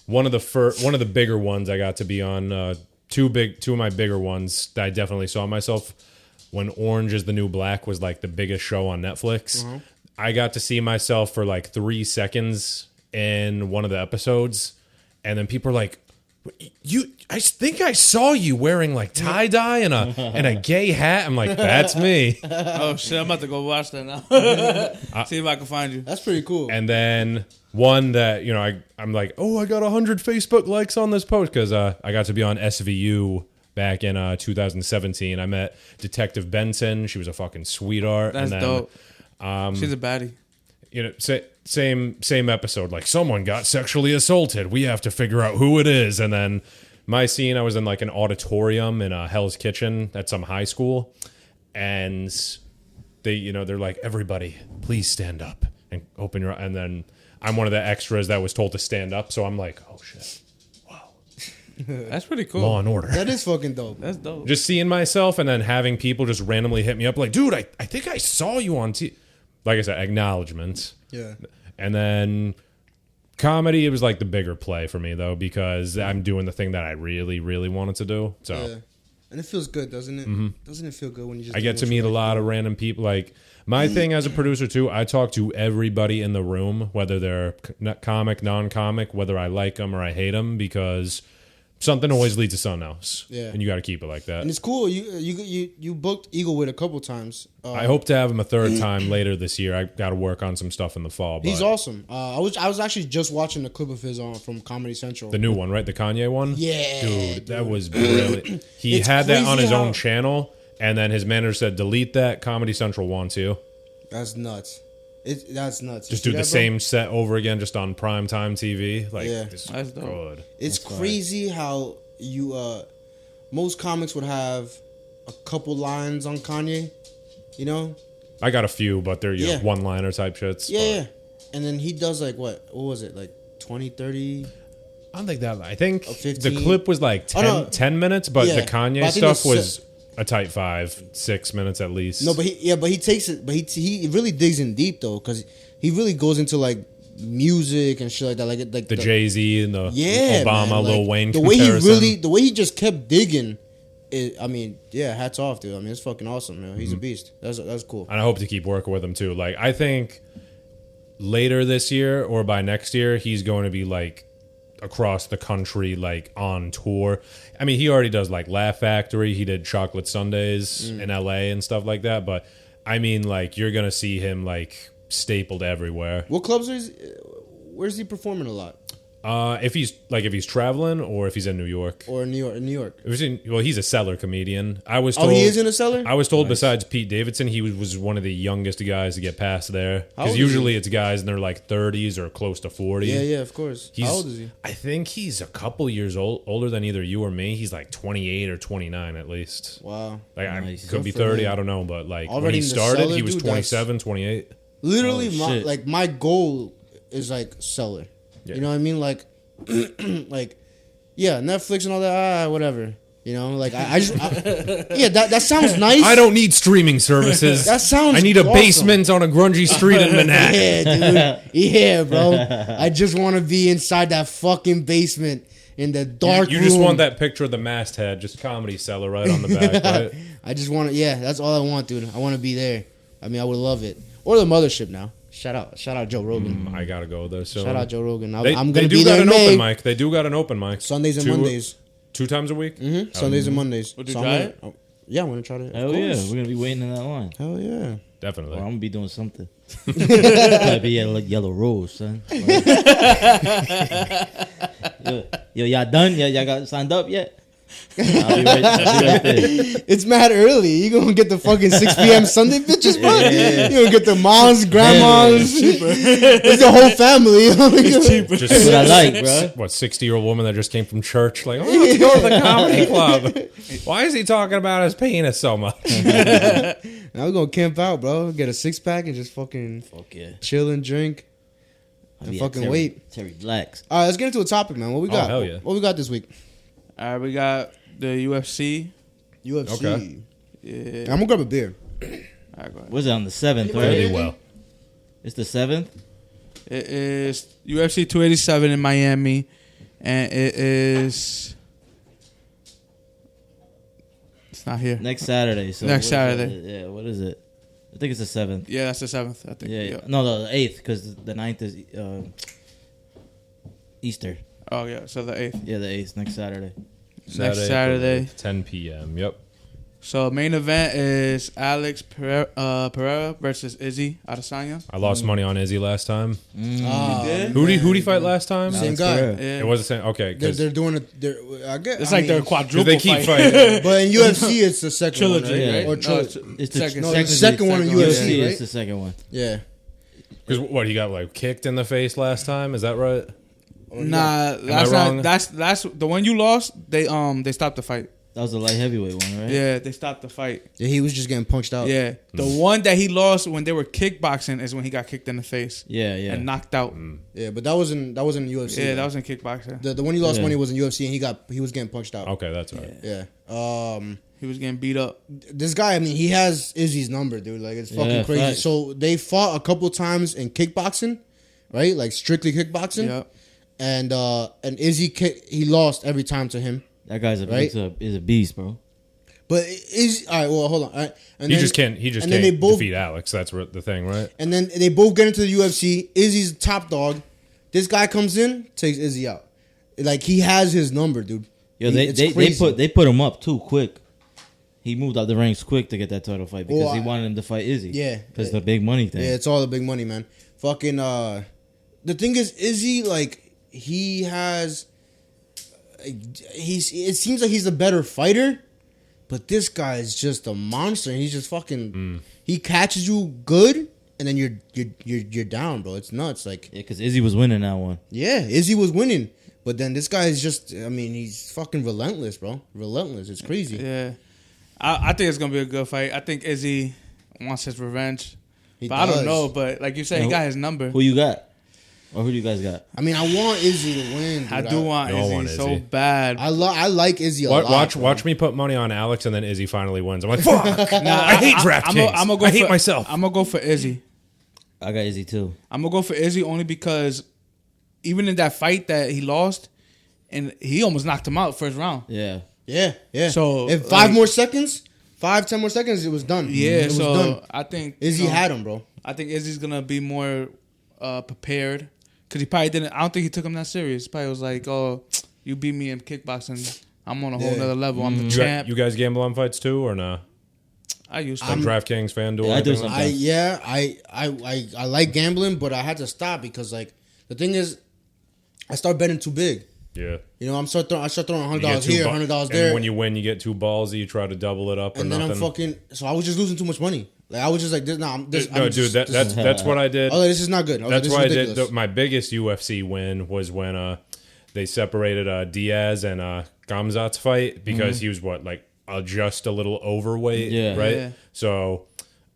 one of the bigger ones I got to be on. Two of my bigger ones that I definitely saw myself when Orange Is the New Black was like the biggest show on Netflix. Mm-hmm. I got to see myself for like 3 seconds in one of the episodes, and then people are like, I think I saw you wearing like tie dye and a gay hat. I'm like, that's me. Oh shit! I'm about to go watch that now. See if I can find you. That's pretty cool. And then one that I'm like, oh, I got 100 Facebook likes on this post because I got to be on SVU back in 2017. I met Detective Benson. She was a fucking sweetheart. That's and then, dope. She's a baddie. Same episode. Like, someone got sexually assaulted. We have to figure out who it is. And then my scene, I was in like an auditorium in Hell's Kitchen at some high school, and they're like, everybody, please stand up and open your. And then I'm one of the extras that was told to stand up. So I'm like, oh shit, wow, that's pretty cool. Law and Order. That is fucking dope. That's dope. Just seeing myself and then having people just randomly hit me up like, dude, I think I saw you on TV. Like I said, acknowledgement. Yeah. And then comedy, it was like the bigger play for me, though, because I'm doing the thing that I really, really wanted to do. So, yeah. And it feels good, doesn't it? Mm-hmm. Doesn't it feel good when you just... I get to meet a lot of random people. Like, my thing as a producer, too, I talk to everybody in the room, whether they're comic, non-comic, whether I like them or I hate them, because... something always leads to something else. Yeah. And you got to keep it like that. And it's cool. You booked Eaglewood a couple times. I hope to have him a third time later this year. I got to work on some stuff in the fall. But he's awesome. I was actually just watching a clip of his from Comedy Central. The new one, right? The Kanye one? Yeah. Dude, that was brilliant. He had that on his own channel, and then his manager said, delete that. Comedy Central wants you. That's nuts. That's nuts. Just You do see the that, bro? same set over again, just on primetime TV. Like, Yeah. it's That's dope. good. It's crazy how you most comics would have a couple lines on Kanye, you know? I got a few, but they're Yeah. one-liner type shits. Yeah, but yeah. And then he does like what was it? Like 20, 30? I don't think that. I think 15. the clip was like 10 minutes, but Yeah, the Kanye but I think stuff the was a tight 5-6 minutes at least. No, but he takes it, but he really digs in deep though, because he really goes into like music and shit like that, like the Jay-Z and the yeah, Obama, man, Lil like, Wayne the way comparison. the way he just kept digging. I mean, yeah, hats off, dude. I mean, it's fucking awesome, man. He's a beast. That's cool. And I hope to keep working with him too. Like, I think later this year or by next year, he's going to be like across the country, like on tour. I mean, he already does like Laugh Factory. He did Chocolate Sundays in LA and stuff like that. But I mean, like, you're gonna see him like stapled everywhere. What clubs where's he performing a lot? If he's traveling or if he's in New York. Or in New York? Well, he's a cellar comedian. I was Oh, told he is in a cellar? I was told besides Pete Davidson, he was one of the youngest guys to get past there. How old Because is usually he? it's guys in their like 30s or close to 40. Yeah, of course. How old is he? I think he's a couple years older than either you or me. He's like 28 or 29 at least. Wow. Like Nice. I could be Good for 30, him. I don't know, but like when Already he in the started, cellar, he was dude, 27, 28. Literally, Oh, shit. my goal is like cellar. Yeah. You know what I mean? Like, like, yeah, Netflix and all that. Whatever. You know, like yeah, that sounds nice. I don't need streaming services. That sounds I need a awesome. basement on a grungy street in Manhattan. Yeah, dude. Yeah, bro. I just want to be inside that fucking basement in the dark You room. just want that picture of the masthead, just Comedy Cellar right on the back, right? I just want to. Yeah, that's all I want, dude. I want to be there. I mean, I would love it. Or the mothership now. Shout out Joe Rogan. I gotta go there. So Shout out Joe Rogan. I'm They gonna do be got there an in May. open mic. They do got an open mic. Sundays and Mondays. 2 times a week. Mm-hmm. Sundays and Mondays. Would you So try I'm it? gonna- yeah, I'm gonna try to. Of Hell yeah, course. we're gonna be waiting in that line. Hell yeah. Definitely. Or I'm gonna be doing something. Might be at like Yellow Rose, son. yo, y'all done? Y'all got signed up yet? I'll be right there. It's mad early. You gonna get the fucking 6 p.m. Sunday bitches, bro? Yeah. You gonna get the moms, grandmas, it's the whole family. It's cheaper. Just That's what I like, bro. What 60-year-old woman that just came from church? Like, oh, let's go to the comedy club. Why is he talking about his penis so much? Now we're gonna camp out, bro. Get a 6-pack and just fucking Fuck yeah. chill and drink. I'll And be at fucking Terry- wait. Terry Blacks. All right, let's get into a topic, man. What we got? hell yeah. What we got this week? All right, we got the UFC. UFC. Okay. Yeah. I'm gonna grab a beer. All right, go ahead. Was it on the 7th, Really right? well. It's the 7th? It is UFC 287 in Miami, and it is. It's not here. Next Saturday. So Next what is Saturday. it? Yeah, what is it? I think it's the 7th. Yeah, that's the 7th. I think. Yeah, Yeah. no, the 8th, because the 9th is Easter. Oh yeah, so the 8th. Yeah, the 8th, next Saturday. Next Saturday. 10 p.m. Yep. So main event is Alex Pereira versus Izzy Adesanya. I lost money on Izzy last time. did? Who'd he fight last time? Same Alex guy. Pereira. Yeah. It was the same. Okay, They're, 'cause they're doing it. I guess It's like they're do quadruple. they keep fight. fighting? But in UFC, it's the second Trilogy, one, right? right? Or No, trilogy. It's the Second- No, second, the second one in second one. UFC, UFC right? is the second one. Yeah. Because what, he got like kicked in the face last time? Is that right? Nah, that's wrong? not. That's the one you lost. They stopped the fight. That was the light heavyweight one, right? Yeah, they stopped the fight. Yeah, he was just getting punched out. Yeah, the one that he lost when they were kickboxing is when he got kicked in the face Yeah. and knocked out. Yeah, but that wasn't UFC. Yeah, though. that was in kickboxing. the one he lost Yeah. money was in UFC, and he was getting punched out. Okay, that's right. Yeah. He was getting beat up. This guy, I mean, he has Izzy's number, dude. Like, it's fucking Yeah, crazy. facts. So they fought a couple times in kickboxing, right? Like strictly kickboxing. Yeah. And Izzy he lost every time to him. That guy's Right? is a beast, bro. But Izzy, all right, well, hold on. All right. And He then- just can't. He just and then can't they both- defeat Alex. That's the thing, right? And then they both get into the UFC. Izzy's top dog. This guy comes in, takes Izzy out. Like, he has his number, dude. Yo, It's they crazy. put him up too quick. He moved out the ranks quick to get that title fight because Well, he wanted him to fight Izzy. Yeah. because the big money thing. Yeah, it's all the big money, man. Fucking the thing is, Izzy, like, he has it seems like he's a better fighter, but this guy is just a monster. He's just fucking he catches you good and then you're down, bro. It's nuts. Like, Yeah, because Izzy was winning that one. yeah, Izzy was winning, but then this guy is just. I mean, he's fucking relentless, bro. Relentless. It's crazy. Yeah. I think it's gonna be a good fight. I think Izzy wants his revenge. He But I does. don't know. But like you said, he got his number. Who you got? Or who do you guys got? I mean, I want Izzy to win. Dude. I do want We all Izzy want so Izzy. bad. I like Izzy a lot. Watch me put money on Alex, and then Izzy finally wins. I'm like, fuck. I hate DraftKings. I hate myself. I'm gonna go for Izzy. I got Izzy too. I'm gonna go for Izzy only because even in that fight that he lost, and he almost knocked him out first round. Yeah. Yeah. So, if 10 more seconds, it was done. Yeah, it was so done. I think Izzy had him, bro. I think Izzy's gonna be more prepared because he probably didn't. I don't think he took him that serious. He probably was like, "Oh, you beat me in kickboxing. I'm on a whole nother level. I'm the champ." You guys gamble on fights too, or no? I used to. Like DraftKings, FanDuel. Yeah, I do anything like sometimes. I like gambling, but I had to stop because like the thing is, I start betting too big. Yeah. You know, I start throwing You get $100 two here, bu- $100 and there, when you win, you get too ballsy. You try to double it up or and then nothing. I'm fucking. So I was just losing too much money. Like I was just like, this, nah, I'm, this, No, I'm dude, just, that's what I did. Oh, this is not good. I was like, That's this why I is did. ridiculous. My biggest UFC win was when they separated Diaz and Gamzat's fight because he was just a little overweight, Yeah. right? Yeah. So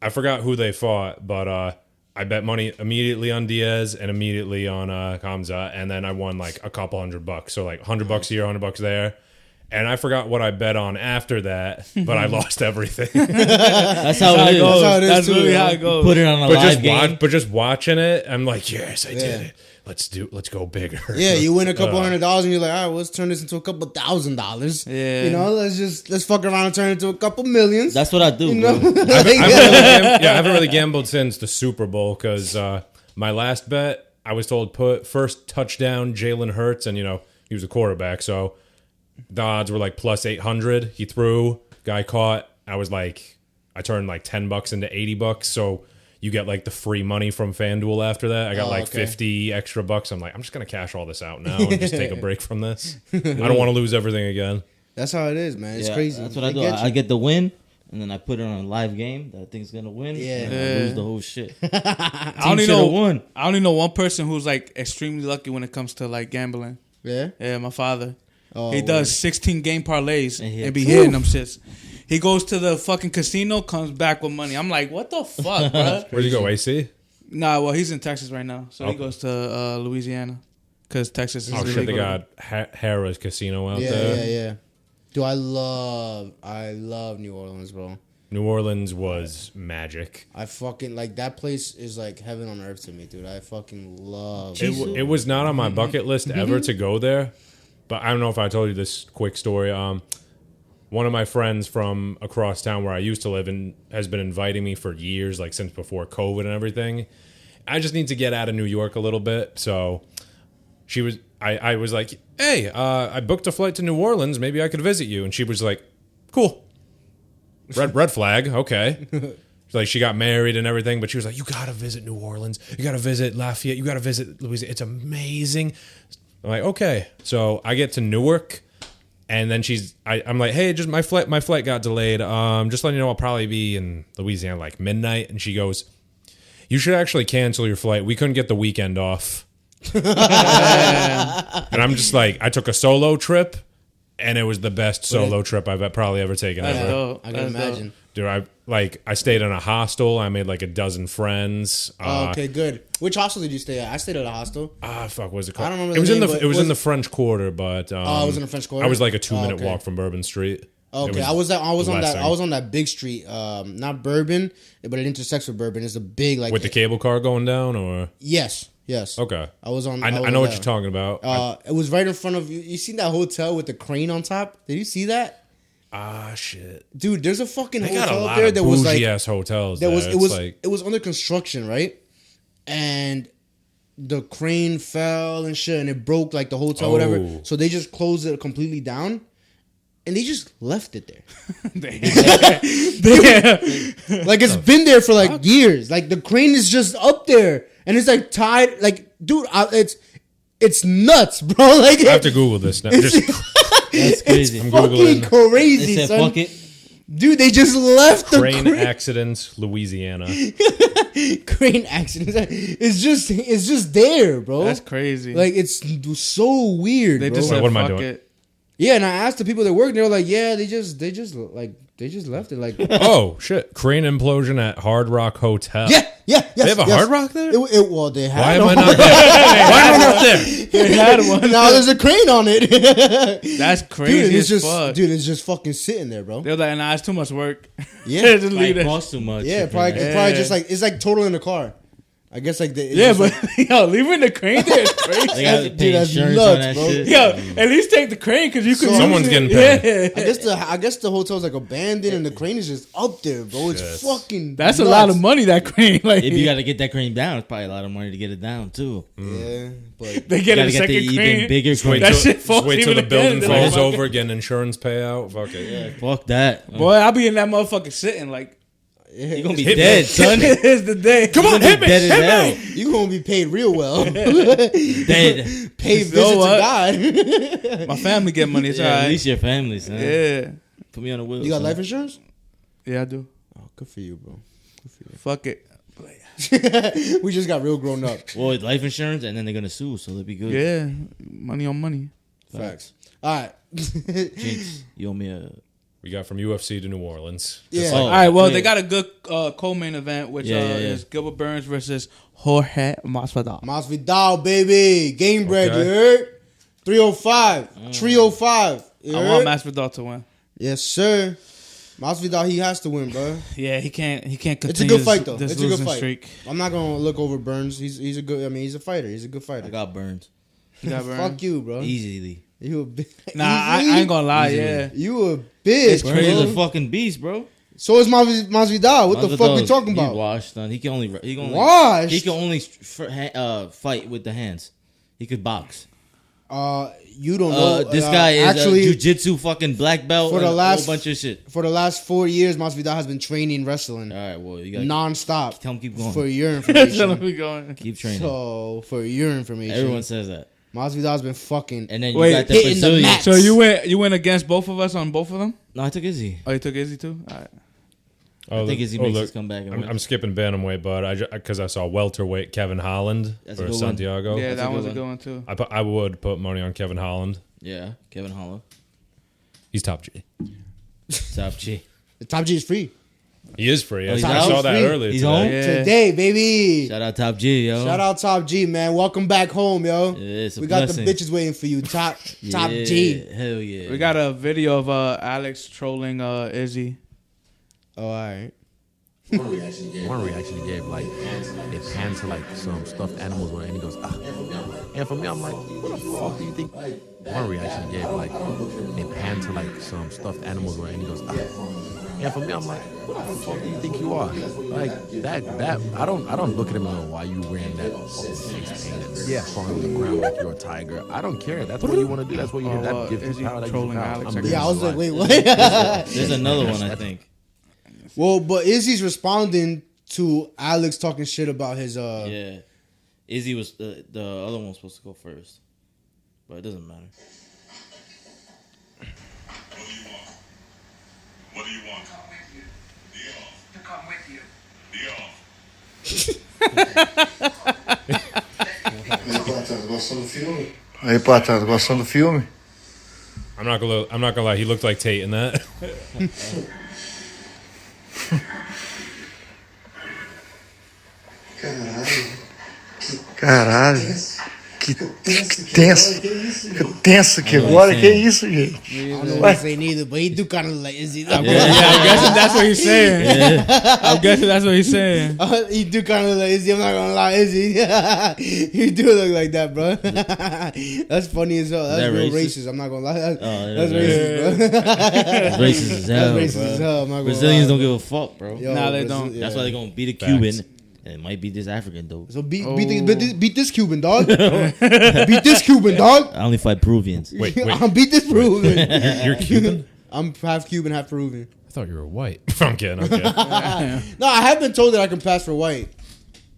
I forgot who they fought, but I bet money immediately on Diaz and immediately on Gamzat, and then I won like a couple $100. So like $100 here, $100 there. And I forgot what I bet on after that, but I lost everything. That's how it is. That's how it is That's too, really yo. how it goes. Put it on a live game. But just watching it, I'm like, yes, I did it. Let's go bigger. Yeah, you win a couple $100 and you're like, all right, well, let's turn this into a couple $1,000. Yeah. You know, let's fuck around and turn it into a couple millions. That's what I do, you know? bro. I haven't really gambled since the Super Bowl because my last bet, I was told put first touchdown Jalen Hurts, and he was a quarterback, so the odds were like plus 800. He threw, guy caught. I turned like $10 into $80, so you get like the free money from FanDuel after that. I got like 50 extra bucks. I'm like, I'm just gonna cash all this out now and just take a break from this. I don't want to lose everything again. That's how it is, man. It's Yeah, crazy. That's what I do. I get the win, and then I put it on a live game that I think is gonna win. Yeah. and I lose the whole shit. I Team only shoulda know won. I only know one person who's like extremely lucky when it comes to like gambling. Yeah. Yeah, my father. Oh, He does 16 game parlays And he and be hits. hitting them shits. He goes to the fucking casino, comes back with money. I'm like, what the fuck, bro? Where'd you go, AC? Nah, well, he's in Texas right now, so he Okay. goes to Louisiana because Texas is Oh shit, they illegal. got Harrah's Casino out Yeah, there. yeah. Dude, I love New Orleans, bro. New Orleans was magic. I fucking like that place is like heaven on earth to me, dude. I fucking love It was not on my bucket list ever to go there, but I don't know if I told you this quick story. One of my friends from across town where I used to live and has been inviting me for years, like since before COVID and everything. I just need to get out of New York a little bit, so I was like, hey, I booked a flight to New Orleans. Maybe I could visit you. And she was like, cool. Red flag. Okay. Like she got married and everything, but she was like, you got to visit New Orleans. You got to visit Lafayette. You got to visit Louisiana. It's amazing. I'm like, okay. So I get to Newark, and then I'm like, hey, just my flight got delayed. Just letting you know I'll probably be in Louisiana like midnight. And she goes, you should actually cancel your flight. We couldn't get the weekend off. And I'm just like, I took a solo trip, and it was the best solo trip I've probably ever taken That's ever. dope. I can imagine. Dude, I stayed in a hostel. I made like a dozen friends. Okay, good. Which hostel did you stay at? I stayed at a hostel. Fuck, what was it called? I don't remember It was the in name, the but it was was- in the French Quarter, but it was in the French Quarter? I was like a 2-minute okay. walk from Bourbon Street. Okay, It I was on blessing. that. I was on that big street, not Bourbon, but it intersects with Bourbon. It's a big like with the cable car going down, or Yes. okay. I was on. I was know on what that. you're talking about. It was right in front of you. You seen that hotel with the crane on top? Did you see that? Shit. Dude, there's a fucking They got a hotel lot there of that was like bougie ass hotels. that was there. it was It's like, it was under construction, right? And the crane fell and shit, and it broke like the hotel, whatever. Oh. So they just closed it completely down, and they just left it there. Like it's been there for like years. Like the crane is just up there, and it's like tied. Like, dude, it's nuts, bro. Like I have to Google this now. Just That's crazy. I'm fucking Googling. They crazy, said, son. fuck it. Dude, they just left the Crane accident, Louisiana. crane accident. It's just there, bro. That's crazy. Like it's so weird. They bro. just said, What am I fuck doing? it. Yeah, and I asked the people that work, they were like, yeah, they just left it. Like, Oh shit! Crane implosion at Hard Rock Hotel. yes, They have a yes. Hard Rock there? Well, they had. Why am one. I not there? Why am I not there? They had one. Now there's a crane on it. That's Dude, crazy it's as just, fuck. dude, it's just fucking sitting there, bro. They're like, nah, it's too much work. Yeah, Just Like, leave it. costs too much. yeah, probably, Yeah. probably just like it's like total in the car. I guess like the Yeah, but yo, leaving the crane there is They crazy. got to Dude, pay that's insurance nuts, on that bro. shit. Yo, at least take the crane because you could. Someone's use it. getting paid. Yeah. I guess the hotel's like abandoned and the crane is just up there, bro. It's Shit. fucking. That's a nuts. lot of money. That crane, like If you got to get that crane down, it's probably a lot of money to get it down too. Yeah, but they You get got a to get the second even crane. bigger Just wait crane. That till, shit just falls wait till even the building again. They're falls like, over, get an insurance payout. Fuck it. Yeah. Fuck that. Boy, I'll be in that motherfucker sitting like. You gonna be Hit me. dead, son. It's the day. Come on, hit me, Dead as hit me. hell. you gonna be paid real well. Dead. Paid You visit know to what? God. My family get money. It's Yeah, at alright. least your family, son. Yeah, Put me on the wheel. You got son. life insurance? yeah, I do. Oh, good for you, bro. Fuck it. We just got real grown up. Well, it's life insurance, and then they're gonna sue, so they'll be good. Yeah, money on money. Facts. All right. Jinx, you owe me a. We got from UFC to New Orleans. Yeah. Oh, All right, well, yeah. they got a good co-main event, which Yeah. is Gilbert Burns versus Jorge Masvidal. Masvidal, baby. Game bread, Okay. you heard? 305. 305. You I want heard? Masvidal to win. Yes, sir. Masvidal, he has to win, bro. Yeah, he can't continue. It's a good fight, though. This It's a good losing fight. streak. I'm not gonna look over Burns. He's a good. I mean, he's a fighter. He's a good fighter. I got burned He got Burns. Fuck you, bro. easily. You a bitch. Nah, I ain't gonna lie. Easily. Yeah, You a bitch, Burns is a bro. fucking beast, bro. So is Masvidal. What the fuck we talking He about? washed, son. He can only Washed? He can only fight with the hands. He could box. You don't know. This guy is actually a jiu-jitsu fucking black belt for the and last- a whole bunch of shit. for the last 4 years. Masvidal has been training wrestling All right, well, you got non-stop. tell him keep going. For your tell him information. we going. keep training. So for your information, Everyone says that. Masvidal's been fucking. And then Wait, you got the hitting the Brazilian. mat. So you went against both of us on both of them. No, I took Izzy. Oh, you took Izzy too. All right. I think Izzy makes his comeback. and I'm wins. skipping bantamweight, but because I saw welterweight Kevin Holland That's a for good one. Santiago. Yeah, That's a that good one's a one. good one too. I would put money on Kevin Holland. Yeah, Kevin Holland. He's top G. Top G. The Top G is free He is free. Oh, he's I out? saw that Free. earlier He's today. home? Yeah. today, baby. Shout out Top G, yo. Shout out Top G, man. Welcome back home, yo. Yeah, it's a We got blessing. the bitches waiting for you. Top Yeah, G. Hell yeah. We got a video of Alex trolling Izzy. Oh, all right. One reaction he gave, like, it panned to like some stuffed animals, and he goes, ah. And for me, I'm like, what the fuck do you think? One reaction he gave, like, it panned to like some stuffed animals, and he goes, ah. And for me, I'm like, what the fuck do you think you are? Like that. I don't look at him and go, why you wearing that fucking face paint and falling on the ground like you're a tiger? I don't care. That's what you want to do. That's what you do. That gives Izzy you power. That gives you trolling power. Alex I'm again. Yeah, I was like, wait, what? There's another one, I think. Well, but Izzy's responding to Alex talking shit about his. Yeah. Izzy was the other one was supposed to go first. But it doesn't matter. What do you want? To come with you. Aí, Patrão, gostando do filme? I'm not gonna lie. He looked like Tate in that. Caralho. Que tenso. Que tenso que agora. Que isso, gente? I don't know what to say neither, but he do kind of like Izzy. Yeah, I'm guessing that's what he's saying. I'm guessing that's what he's saying. He do kind of like Izzy. I'm not gonna lie, Izzy. He do look like that, bro. That's funny as hell. That's that real racist? racist. I'm not gonna lie. That's that's racist, bro. That's racist as hell. That's racist bro. as hell. I'm not gonna Brazilians lie, don't give a fuck, bro. Yo, Nah, they Brazil- don't. yeah. That's why they're gonna beat a Facts. Cuban, and it might beat this African though. So beat this Cuban dog. Beat this Cuban dog. I only fight Peruvians. Wait. Beat this Peruvian. You're Cuban? I'm half Cuban, half Peruvian. I thought you were white. I'm kidding. No, I have been told that I can pass for white.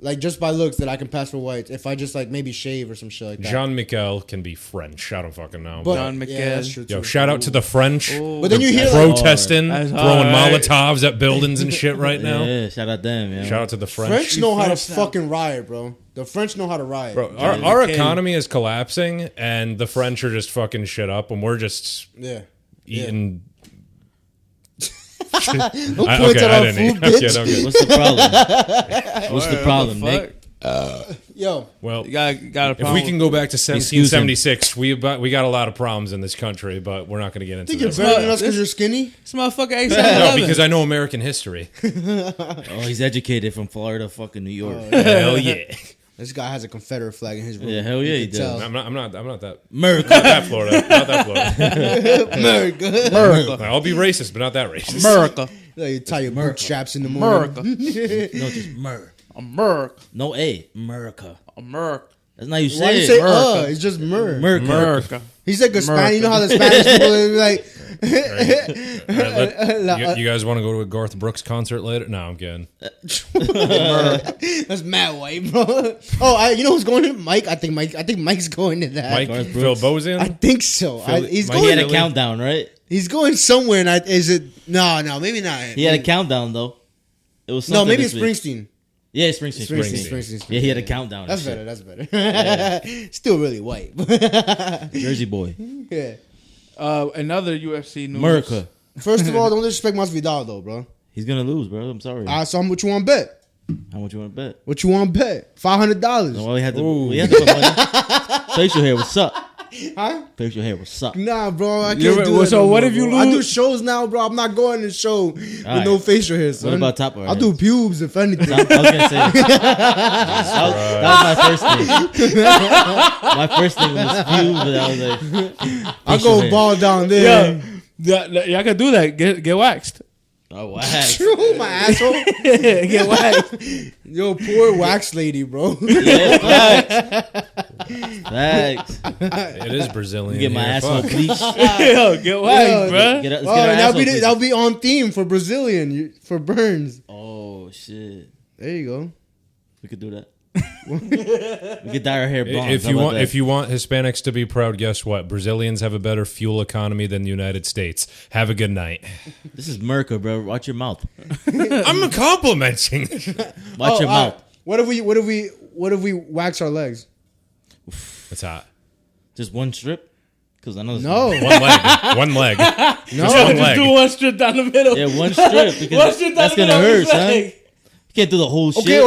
like just by looks that I can pass for white. If I just like maybe shave or some shit like that. Jean-Michel can be French. I don't fucking know. But, Jean-Michel. yeah, that's true, Yo, too. shout out to the French. But then you hear like, protesting, That's throwing hard. Molotovs at buildings and shit right now. Yeah, shout out them, yeah. Shout out to the French. French know how to French now. fucking riot, bro. The French know how to riot. Bro, our okay. economy is collapsing, and the French are just fucking shit up, and we're just Yeah. eating. Don't I point at our didn't food, eat. bitch. Okay. What's the problem? What's the problem, Nick? Yo, Well, You got a if problem. we can go back to Excuse him. 1776, we got a lot of problems in this country, but we're not going to get I into think you're that. better than us because you're skinny. This motherfucker ate No, 7-Eleven. because I know American history. Oh, he's educated from Florida, fucking New York. Hell yeah. This guy has a Confederate flag in his room. Yeah, hell yeah, You he can does. tell. I'm not that. America. Not that Florida. Not that Florida. America. I'll be racist, but not that racist. America. Like, you tie your bootstraps in the morning. America. No, just Mer. America. No A. America. America. That's not how you Why say you it. say America. It's just mur. America. America. He's like a Spanish. You know how the Spanish people are like. All right, you guys want to go to a Garth Brooks concert later? No, I'm kidding. That's mad white, bro. Oh, you know who's going to Mike? I think Mike's going to that. Mike Garth Phil Brooks. Bozan? I think so. Philly- He's Mike- He going. had a countdown, right? He's going somewhere. And is it? No, maybe not. He had a countdown, though. It was No, something maybe this it's week. Springsteen. Yeah, it's Springsteen. Springsteen. Yeah, he had a countdown. That's and better. shit. That's better. Still really white. Jersey boy. Yeah. Another UFC news. America. First of all, don't disrespect Masvidal though, bro. He's gonna lose, bro. I'm sorry. So how much you want to bet? How much you want to bet? What you want to bet? $500. No, we had to put money. Facial hair, what's up? Huh? Facial hair, what's up? Nah, bro, I can't You're- do that. so no what more, if you bro. I do lose? shows now, bro. I'm not going to show with Alright. no facial hair, son. What about top of our I'll do heads? pubes if anything. I was gonna say that was my first thing. My first thing was few, but I was like, I'll facial go hair. ball down there. Y'all can do that. Get waxed. Oh, wax. True, my asshole. Get waxed. Yo, poor wax lady, bro. Yeah, facts. Facts. It is Brazilian. Get my here. asshole Fuck. bleached. Yo, get waxed, bro. Let's Oh, get our and asshole bleached. that'll be on theme for Brazilian for Burns. Oh shit, There you go. we could do that. We could dye our hair blonde. If you want Hispanics to be proud, guess what? Brazilians have a better fuel economy than the United States. Have a good night. This is Merca, bro. Watch your mouth. I'm complimenting. Watch your mouth. What if we wax our legs? It's hot. Just one strip. Because I know. No. One leg. No. Just one leg. Do one strip down the middle. Yeah, one strip. Because One strip down that's the gonna middle of hurt, his son. leg. You can't do the whole shit. Okay,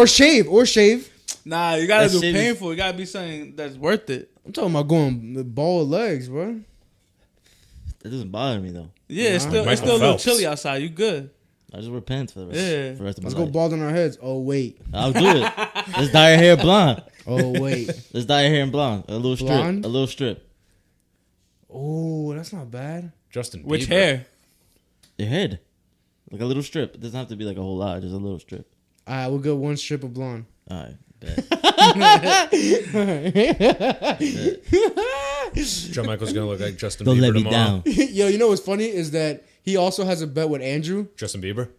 or shave. Nah, you gotta That do shit is- painful. You gotta be something that's worth it. I'm talking about going bald legs, bro. It doesn't bother me though. Yeah, it's still Michael a little Phelps. chilly outside. You good? I just repent for the rest. Yeah. For the rest of my Let's go life. bald on our heads. Oh wait. I'll do it. Let's dye your hair blonde. Oh wait. Let's dye your hair in blonde. A little strip. Blonde? A little strip. Oh, that's not bad. Justin Bieber. Which hair? Your head. Like a little strip. It doesn't have to be like a whole lot. Just a little strip. All right, we'll get one strip of blonde. All right. Bet. John Michael's gonna look like Justin Don't Bieber let me tomorrow. down. Yo, you know what's funny is that he also has a bet with Andrew. Justin Bieber.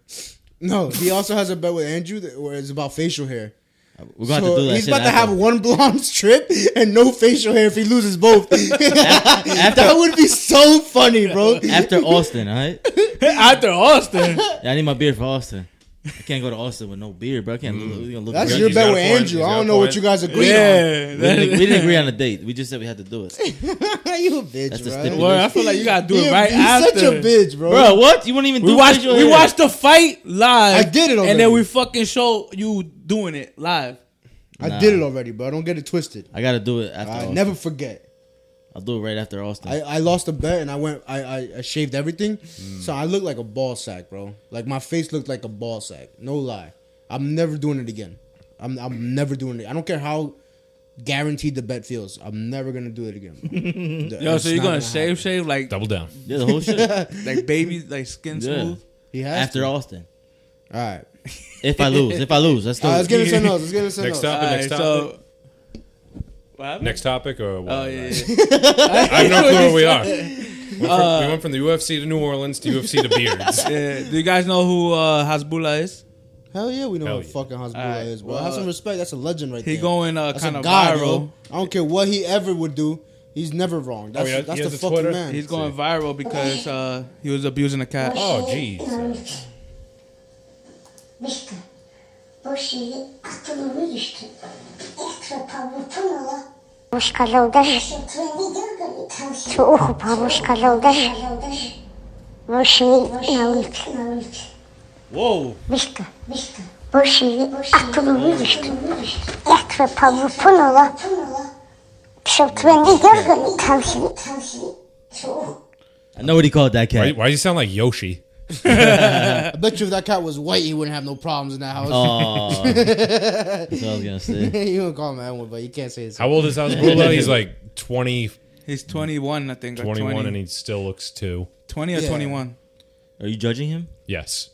No, he also has a bet with Andrew where it's about facial hair. We're gonna have to do that. He's shit about to after. have one blonde strip and no facial hair if he loses both. That would be so funny, bro. After Austin, all right? After Austin. Yeah, I need my beard for Austin. I can't go to Austin with no beard, bro. I can't look That's great. your He's bet got with a point. Andrew. He's I got don't a know what point. you guys agreed Yeah. We didn't agree on a date. We just said we had to do it. on. You a bitch, That's the bro. stipulation. Well, I feel like you gotta do it You're right after. such a bitch, bro. Bro, what? You wouldn't even do We watched facial we hair. watched the fight live. I did it and then already. we fucking show you doing it live. I did it already, bro. Don't get it twisted. I gotta do it after I Austin. never forget. I'll do it right after Austin. I lost a bet and I shaved everything, so I looked like a ball sack, bro. Like my face looked like a ball sack. No lie. I'm never doing it again. I'm never doing it. I don't care how guaranteed the bet feels. I'm never gonna do it again. Bro. Yo, It's so you're not gonna happen. shave like Double down. Yeah, the whole shit. like baby like skin Yeah. smooth. He has After to. Austin. All right. If I lose, let's do Let's it. get into something else. Let's get into something Next else. topic. Next topic. So what happened? Next topic or what? Oh yeah. I have no clue where we are. We went from the UFC to New Orleans to UFC to beards. Yeah. Do you guys know who HasBulla is? Hell yeah, we know Hell who yeah. fucking HasBulla Alright, is, bro. well, Have some respect. That's a legend right there. He going That's kind a of god, viral. yo. I don't care what he ever would do. He's never wrong. That's, yeah, that's he the has a fucking Twitter? man. He's going viral because he was abusing a cat. Oh, jeez. Mister, Boshi, aklıma düştü. Ekstra pavutuna. Бабушка даже. Ох, бабушка даже. Вышли на улицу. Whoa. Мишка, вышли, оттуда вышли. Экстра павутuna. Чтоб тебя не дергали, там I know what he called that cat. Why does he sound like Yoshi? I bet you if that cat was white, he wouldn't have no problems in that house. Oh, that's what I was gonna say. You don't call him that one, but you can't say his. How old is HasBulla? He's like 20, He's 21, I think. 21, 20, and he still looks 2. 20 or Yeah. 21. Are you judging him? Yes.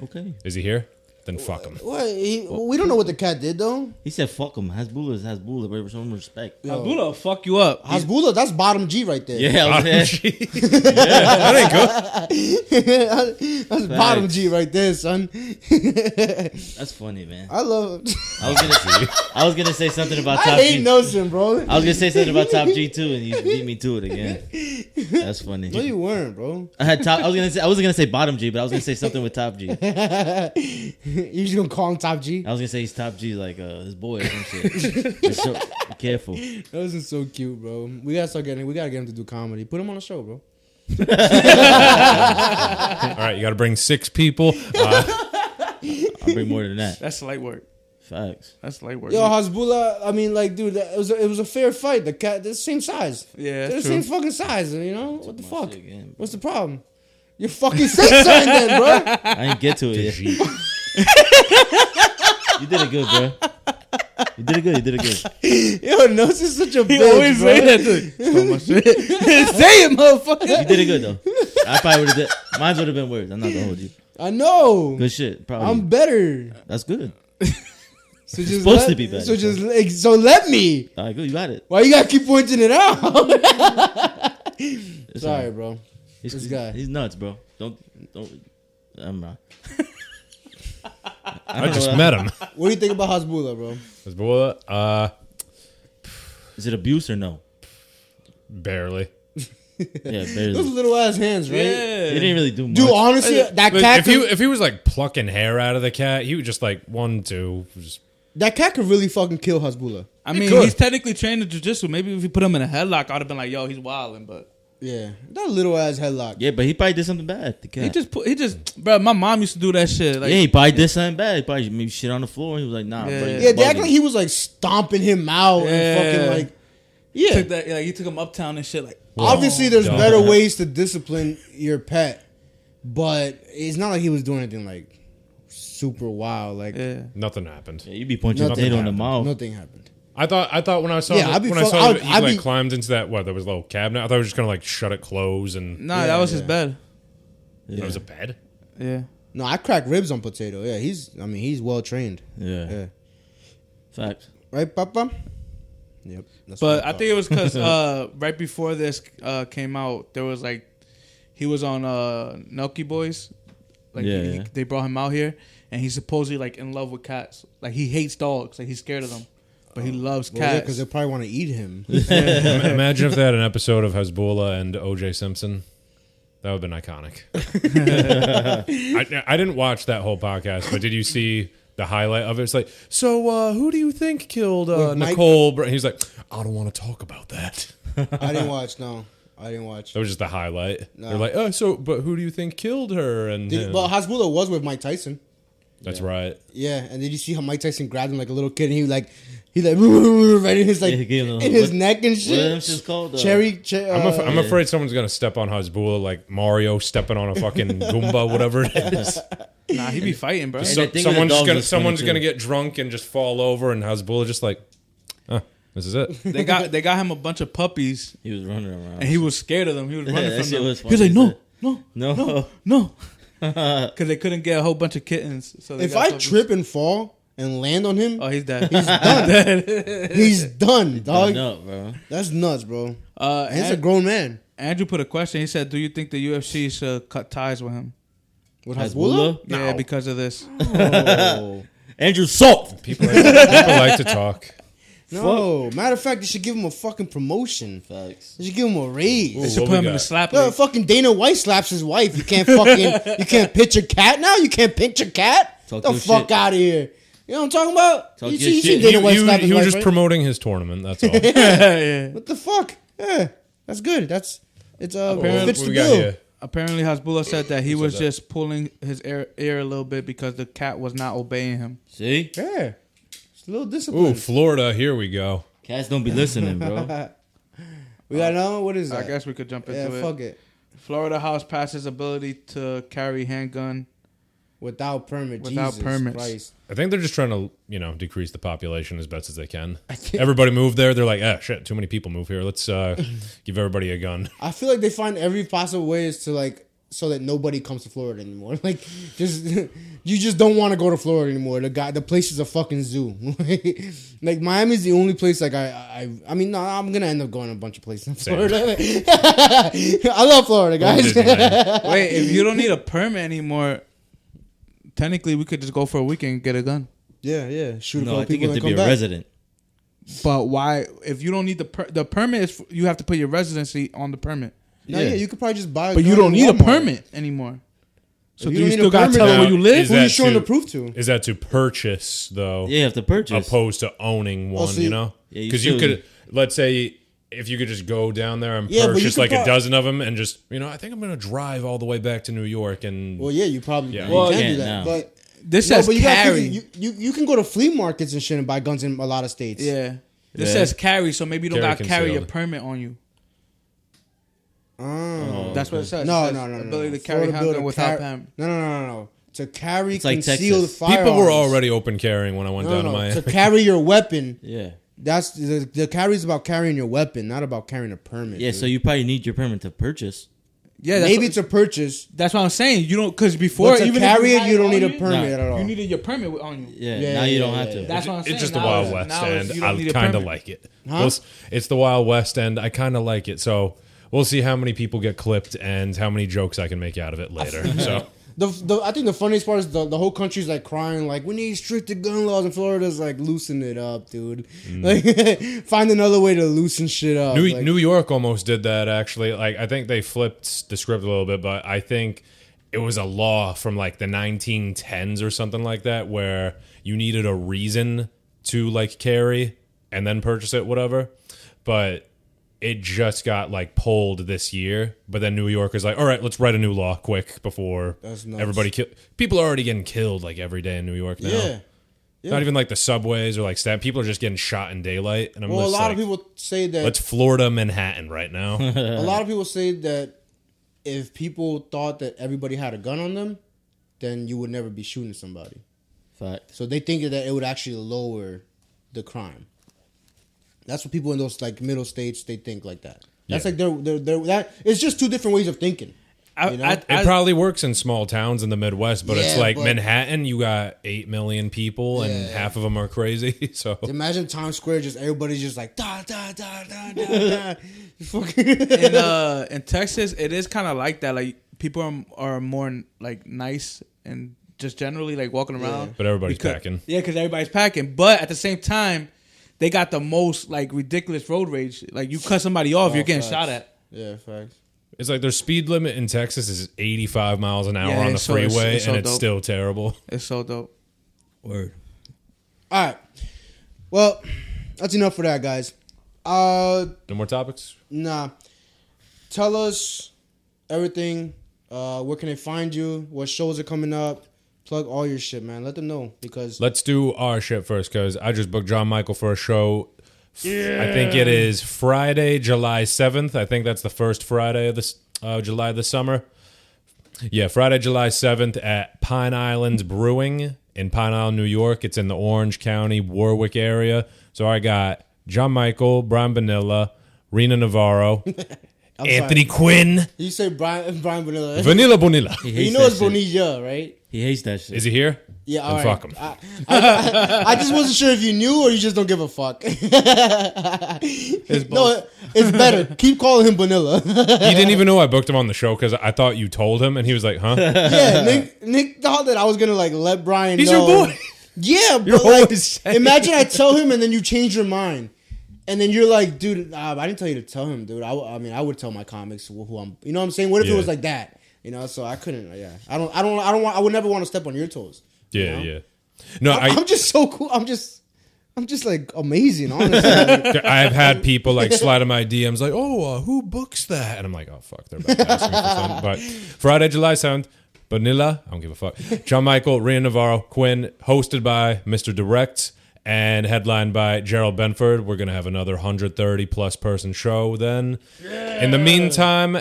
Okay. Is he here? Then fuck him. What? We don't know what the cat did though. He said, "Fuck him." HasBulla is HasBulla, but some respect. Yo. HasBulla will fuck you up. HasBulla, that's bottom G right there. Yeah, I was That ain't good. That's bottom G right there, son. That's funny, man. I love. I was gonna say something about I Top hate G. Nelson, bro. I was gonna say something about Top G too, and you beat me to it again. That's funny. No, you weren't, bro. I wasn't gonna say bottom G, but I was gonna say something with Top G. You just gonna call him Top G? I was gonna say he's Top G, like his boy or some shit. Just so, be careful. That was so cute, bro. We gotta get him to do comedy. Put him on the show, bro. All right, you got to bring 6 people. I'll bring more than that. That's light work. Facts. That's light work. Yo, HasBulla, I mean, like, dude, it was a fair fight. The cat, they're the same size. Yeah, They're that's the same true. fucking size, you know? What the My fuck? shit again, bro. What's the problem? You fucking say something then, bro. I didn't get to it yet. You did it good, bro. You did it good. Yo, Nose is such a bitch, He always bro. say that to so much shit. Say it, motherfucker. You did it good though. I probably would have did. Mine would have been worse. I'm not gonna hold you. I know. Good shit. Probably. I'm better. That's good. So just supposed to be better. So let me. All right, good. You got it. Why you gotta keep pointing it out? It's Sorry, all right. bro. He's, This guy. He's nuts, bro. Don't. I'm not. I just met him. What do you think about HasBulla, bro? HasBulla, Is it abuse or no? barely. Yeah, barely. Those little ass hands, right? He Yeah. didn't really do much. Dude, honestly, that But cat if he was like plucking hair out of the cat, he would just like 1, 2. Just that cat could really fucking kill HasBulla. I mean, could. he's technically trained in jiu-jitsu. Maybe if you put him in a headlock, I'd have been like, yo, he's wilding. But Yeah, that little ass headlock. Yeah, but he probably did something bad. The cat. he just, bro, my mom used to do that shit. Like, Yeah, he probably did something bad. He probably maybe shit on the floor. And he was like, nah, Yeah. bro. Yeah, they act like he was like stomping him out and Yeah. fucking like. Yeah, took that, like, he took him uptown and shit. Like, obviously there's dumb. better ways to discipline your pet, but it's not like he was doing anything like super wild. Like yeah. nothing happened. Yeah, you be punching Nothing potato in the happened. mouth. nothing happened. I thought when I saw Yeah, I'd be when I fuck- saw I'd- that he I'd like be- climbed into that there was a little cabinet. I thought he was just gonna like shut it close and Nah, Yeah, that was his yeah. bed. that was a bed. Yeah. No, I crack ribs on potato. Yeah, he's well trained. Yeah. Yeah, Facts. right, Papa. Yep. That's But what I think it was because right before this came out, there was like, he was on Nelky Boys. Like, Yeah. they brought him out here, and he's supposedly like in love with cats. Like, he hates dogs. Like, he's scared of them, but he loves cats. because they probably want to eat him. Imagine if they had an episode of HasBulla and O.J. Simpson. That would have been iconic. I didn't watch that whole podcast, but did you see the highlight of it? It's like, so who do you think killed With Mike- Nicole? He's like, I don't want to talk about that. I didn't watch. No, I didn't watch. That was just the highlight. No. They're like, oh, but who do you think killed her? And Well, HasBulla was with Mike Tyson. that's right. Yeah, and did you see how Mike Tyson grabbed him like a little kid, and he like right in his like Yeah, he gave him in his neck and shit. What are them shit's called? Cherry. I'm afraid someone's gonna step on HasBulla like Mario stepping on a fucking Goomba, whatever it is. Nah, he be fighting, bro. And So, the thing with the someone's dogs gonna is funny, someone's too. gonna get drunk and just fall over, and HasBulla just like, this is it. They got him a bunch of puppies, He was running around. and he was scared of them. He was running that from shit them. was He was funny, like, isn't no, No. no, because they couldn't get a whole bunch of kittens. So they If got I puppies. trip and fall and land on him, Oh, he's dead. he's done. He's done, dog. No, bro. That's nuts, bro. Uh, And he's a and grown man. Andrew put a question. He said, "Do you think the UFC should cut ties with him?" With HasBulla? Yeah, because of this. Oh. Andrew Salt. People like to talk. No, matter of fact, you should give him a fucking promotion. Facts. You should give him a raise. They should put him in the slap Yo, league. fucking Dana White slaps his wife. You can't pitch a cat now. You can't pinch a cat. Talk the your fuck shit. out of here. You know what I'm talking about? Talk You your see shit. Dana White slap his He was wife, just right? promoting his tournament. That's all. Yeah. What the fuck? Yeah, that's good. It's fits What the we got bill. here? Apparently, HasBulla said that he Who said was that? just pulling his ear a little bit because the cat was not obeying him. See? Yeah, it's a little discipline. Ooh, Florida. Here we go. Cats don't be listening, bro. We got another one? What is I that? guess we could jump into Yeah, it. fuck it. Florida House passes ability to carry handgun. Without permit. Without Jesus permits. Christ. I think they're just trying to, decrease the population as best as they can. think- Everybody moved there. They're like, shit, too many people move here. Let's give everybody a gun. I feel like they find every possible ways to so that nobody comes to Florida anymore. Like, just you just don't want to go to Florida anymore. The place is a fucking zoo. Like Miami's the only place. Like I mean, no, I'm gonna end up going to a bunch of places in Florida. I love Florida, guys. Wait, if you don't need a permit anymore, technically we could just go for a weekend and get a gun. Yeah. Shoot a No, couple I think people you have and to come be a back. resident. But why? If you don't need the permit, is you have to put your residency on the permit. No, yeah, you could probably just buy a But gun you don't in need a Walmart. permit anymore. So If do you you don't need still a got to permit, tell them now, where you live? Is Who you that showing to- the proof to? Is that to purchase, though? Yeah, you have to purchase. Opposed to owning one, so you you- know? Yeah, you Because you still- could, let's say, if you could just go down there and Yeah, but you purchase could like a prob- dozen of them and just, I think I'm going to drive all the way back to New York and... Well, yeah, you probably Yeah. you Well, can you do can't that. now. But This no, says but you gotta carry. figure, you can go to flea markets and shit and buy guns in a lot of states. Yeah. This Yeah. says carry, so maybe you don't Carry got to carry your concealed. permit on you. Oh. That's what it says. No, It says no. Ability to carry Florida bill handgun to without car- permit. No. To carry It's like concealed Texas. firearms. People were already open carrying when I went down to Miami. To carry your weapon. Yeah. That's the carry is about carrying your weapon, not about carrying a permit. Yeah, dude. so you probably need your permit to purchase. Yeah, that's maybe what, it's a purchase. that's what I'm saying. You don't because before But to even carry if it, you don't need a had it on permit you, at all. You needed your permit on you. Yeah, Yeah, now you yeah, don't yeah, have yeah. to. That's what I'm saying. It's just the Now Wild it's- West now it's- End. you don't need I a kind of permit. like it. Huh? It's the Wild West End. I kind of like it. So we'll see how many people get clipped and how many jokes I can make out of it later. So I think the funniest part is the whole country's like crying, like we need stricter gun laws, and Florida's like loosen it up, dude. Like find another way to loosen shit up. Like, New York almost did that actually. Like I think they flipped the script a little bit, but I think it was a law from like the 1910s or something like that where you needed a reason to like carry and then purchase it, whatever. But it just got like pulled this year. But then New York is like, all right, let's write a new law quick before That's nuts. everybody people are already getting killed like every day in New York now. yeah. Not even like the subways or like people are just getting shot in daylight. And I'm Well, a just lot like, of people say that. let's Florida Manhattan right now. A lot of people say that if people thought that everybody had a gun on them, then you would never be shooting somebody. Fact. So they think that it would actually lower the crime. That's what people in those like middle states they think like that. That's Yeah. like they're that. It's just two different ways of thinking. You know? It probably works in small towns in the Midwest, but it's Yeah, like but- Manhattan, you got 8 million people and Yeah. half of them are crazy. So Imagine Times Square, just everybody's just like da da da da da da. Fucking In Texas, it is kind of like that. Like people are more like nice and just generally like walking around. But everybody's packing. Yeah, because everybody's packing. But at the same time, they got the most like ridiculous road rage. Like you cut somebody off, you're getting facts. shot at. Yeah, facts. It's like their speed limit in Texas is 85 miles an hour Yeah, on the it's so- freeway, it's so and it's dope. still terrible. It's so dope. Word. All right. Well, that's enough for that, guys. No more topics? Nah. Tell us everything. Where can they find you? What shows are coming up? Plug all your shit, man. Let them know because Let's do our shit first, because I just booked John Michael for a show. Yeah. I think it is Friday, July 7th. I think that's the first Friday of this July this summer. Yeah, Friday, July 7th at Pine Islands Brewing in Pine Island, New York. It's in the Orange County, Warwick area. So I got John Michael, Brian Vanilla, Rena Navarro, Anthony Quinn. You say Brian Bonilla. Vanilla Bonilla. You know it's Bonilla, right? He hates that shit. Is he here? Yeah, all then right. fuck him. I just wasn't sure if you knew or you just don't give a fuck. No, it's better. Keep calling him Bonilla. He didn't even know I booked him on the show because I thought you told him, and he was like, "Huh?" Yeah, Nick thought that I was gonna like let Brian He's know. your boy. Yeah, You're but like, always saying. imagine I tell him and then you change your mind. And then you're like, dude, I didn't tell you to tell him, dude. I mean, I would tell my comics who I'm. You know what I'm saying? What if it was like that? You know, so I couldn't. Yeah, I would never want to step on your toes. Yeah, you know? yeah. No, I'm just so cool. I'm just like amazing, honestly. I've had people like slide in my DMs like, "Oh, who books that?" And I'm like, "Oh fuck, they're about to ask me for something." But Friday, July 7th, Vanilla. I don't give a fuck. John Michael, Rhea Navarro, Quinn, hosted by Mr. Direct. And headlined by Gerald Benford. We're going to have another 130 plus person show then. Yeah. In the meantime,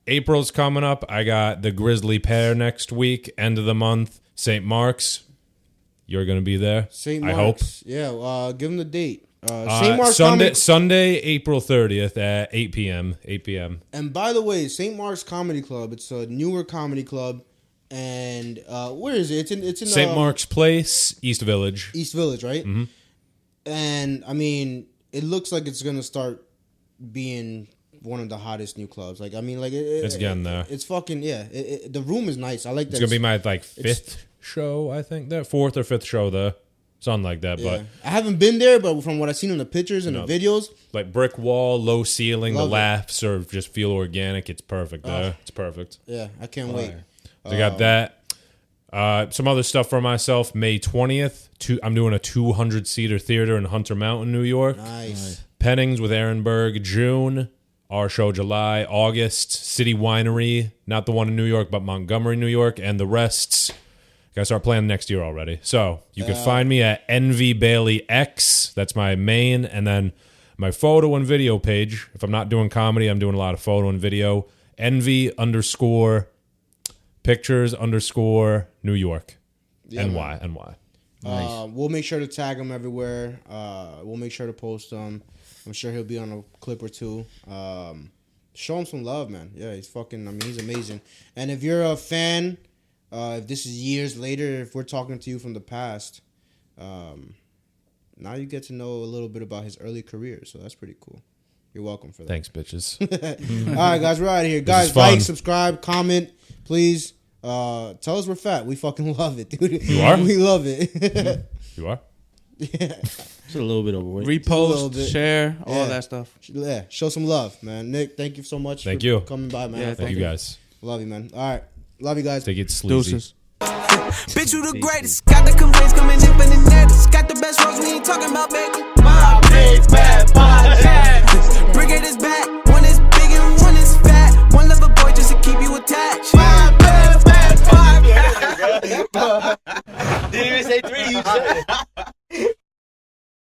April's coming up. I got the Grizzly Pear next week, end of the month. St. Mark's. You're going to be there. St. I Mark's. hope. Yeah, give them the date. St. Mark's Sunday, April 30th at 8 p.m. 8 p.m. And by the way, St. Mark's Comedy Club, it's a newer comedy club. And where is it? It's in St. Mark's Place, East Village. East Village, right? Mm-hmm. And I mean, it looks like it's gonna start being one of the hottest new clubs. Like, I mean, like it's getting there. It's fucking the room is nice. I like that. It's gonna be my like fifth show, I think. There, fourth or fifth show there, something like that. Yeah. But I haven't been there, but from what I've seen in the pictures and the videos, like brick wall, low ceiling, Love the laughs are just feel organic. It's perfect there. It's perfect. Yeah, I can't wait. So I got that. Some other stuff for myself. May 20th, I'm doing a 200-seater theater in Hunter Mountain, New York. Nice. Pennings with Ehrenberg, June. Our show, July. August, City Winery. Not the one in New York, but Montgomery, New York. And the rests, got to start planning next year already. So you can find me at Envy Bailey X. That's my main. And then my photo and video page. If I'm not doing comedy, I'm doing a lot of photo and video. Envy_pictures_New York. Yeah, NY. Nice. We'll make sure to tag him everywhere. We'll make sure to post him. I'm sure he'll be on a clip or two. Show him some love, man. Yeah, he's amazing. And if you're a fan, if this is years later, if we're talking to you from the past, now you get to know a little bit about his early career. So that's pretty cool. You're welcome for that. Thanks, bitches. All right, guys, we're out of here. Guys, like, subscribe, comment, please. Tell us we're fat. We fucking love it, dude. You are? We love it. You are? Yeah. Just a little bit overweight. Repost, share, all that stuff. Yeah, show some love, man. Nick, thank you so much for coming by, man. Yeah, thank you guys. Love you, man. All right. Love you guys. Take it sleazy. Deuces. Bitch, you the greatest. Got the complaints coming in from the net. Got the best roads, we ain't talking about, baby.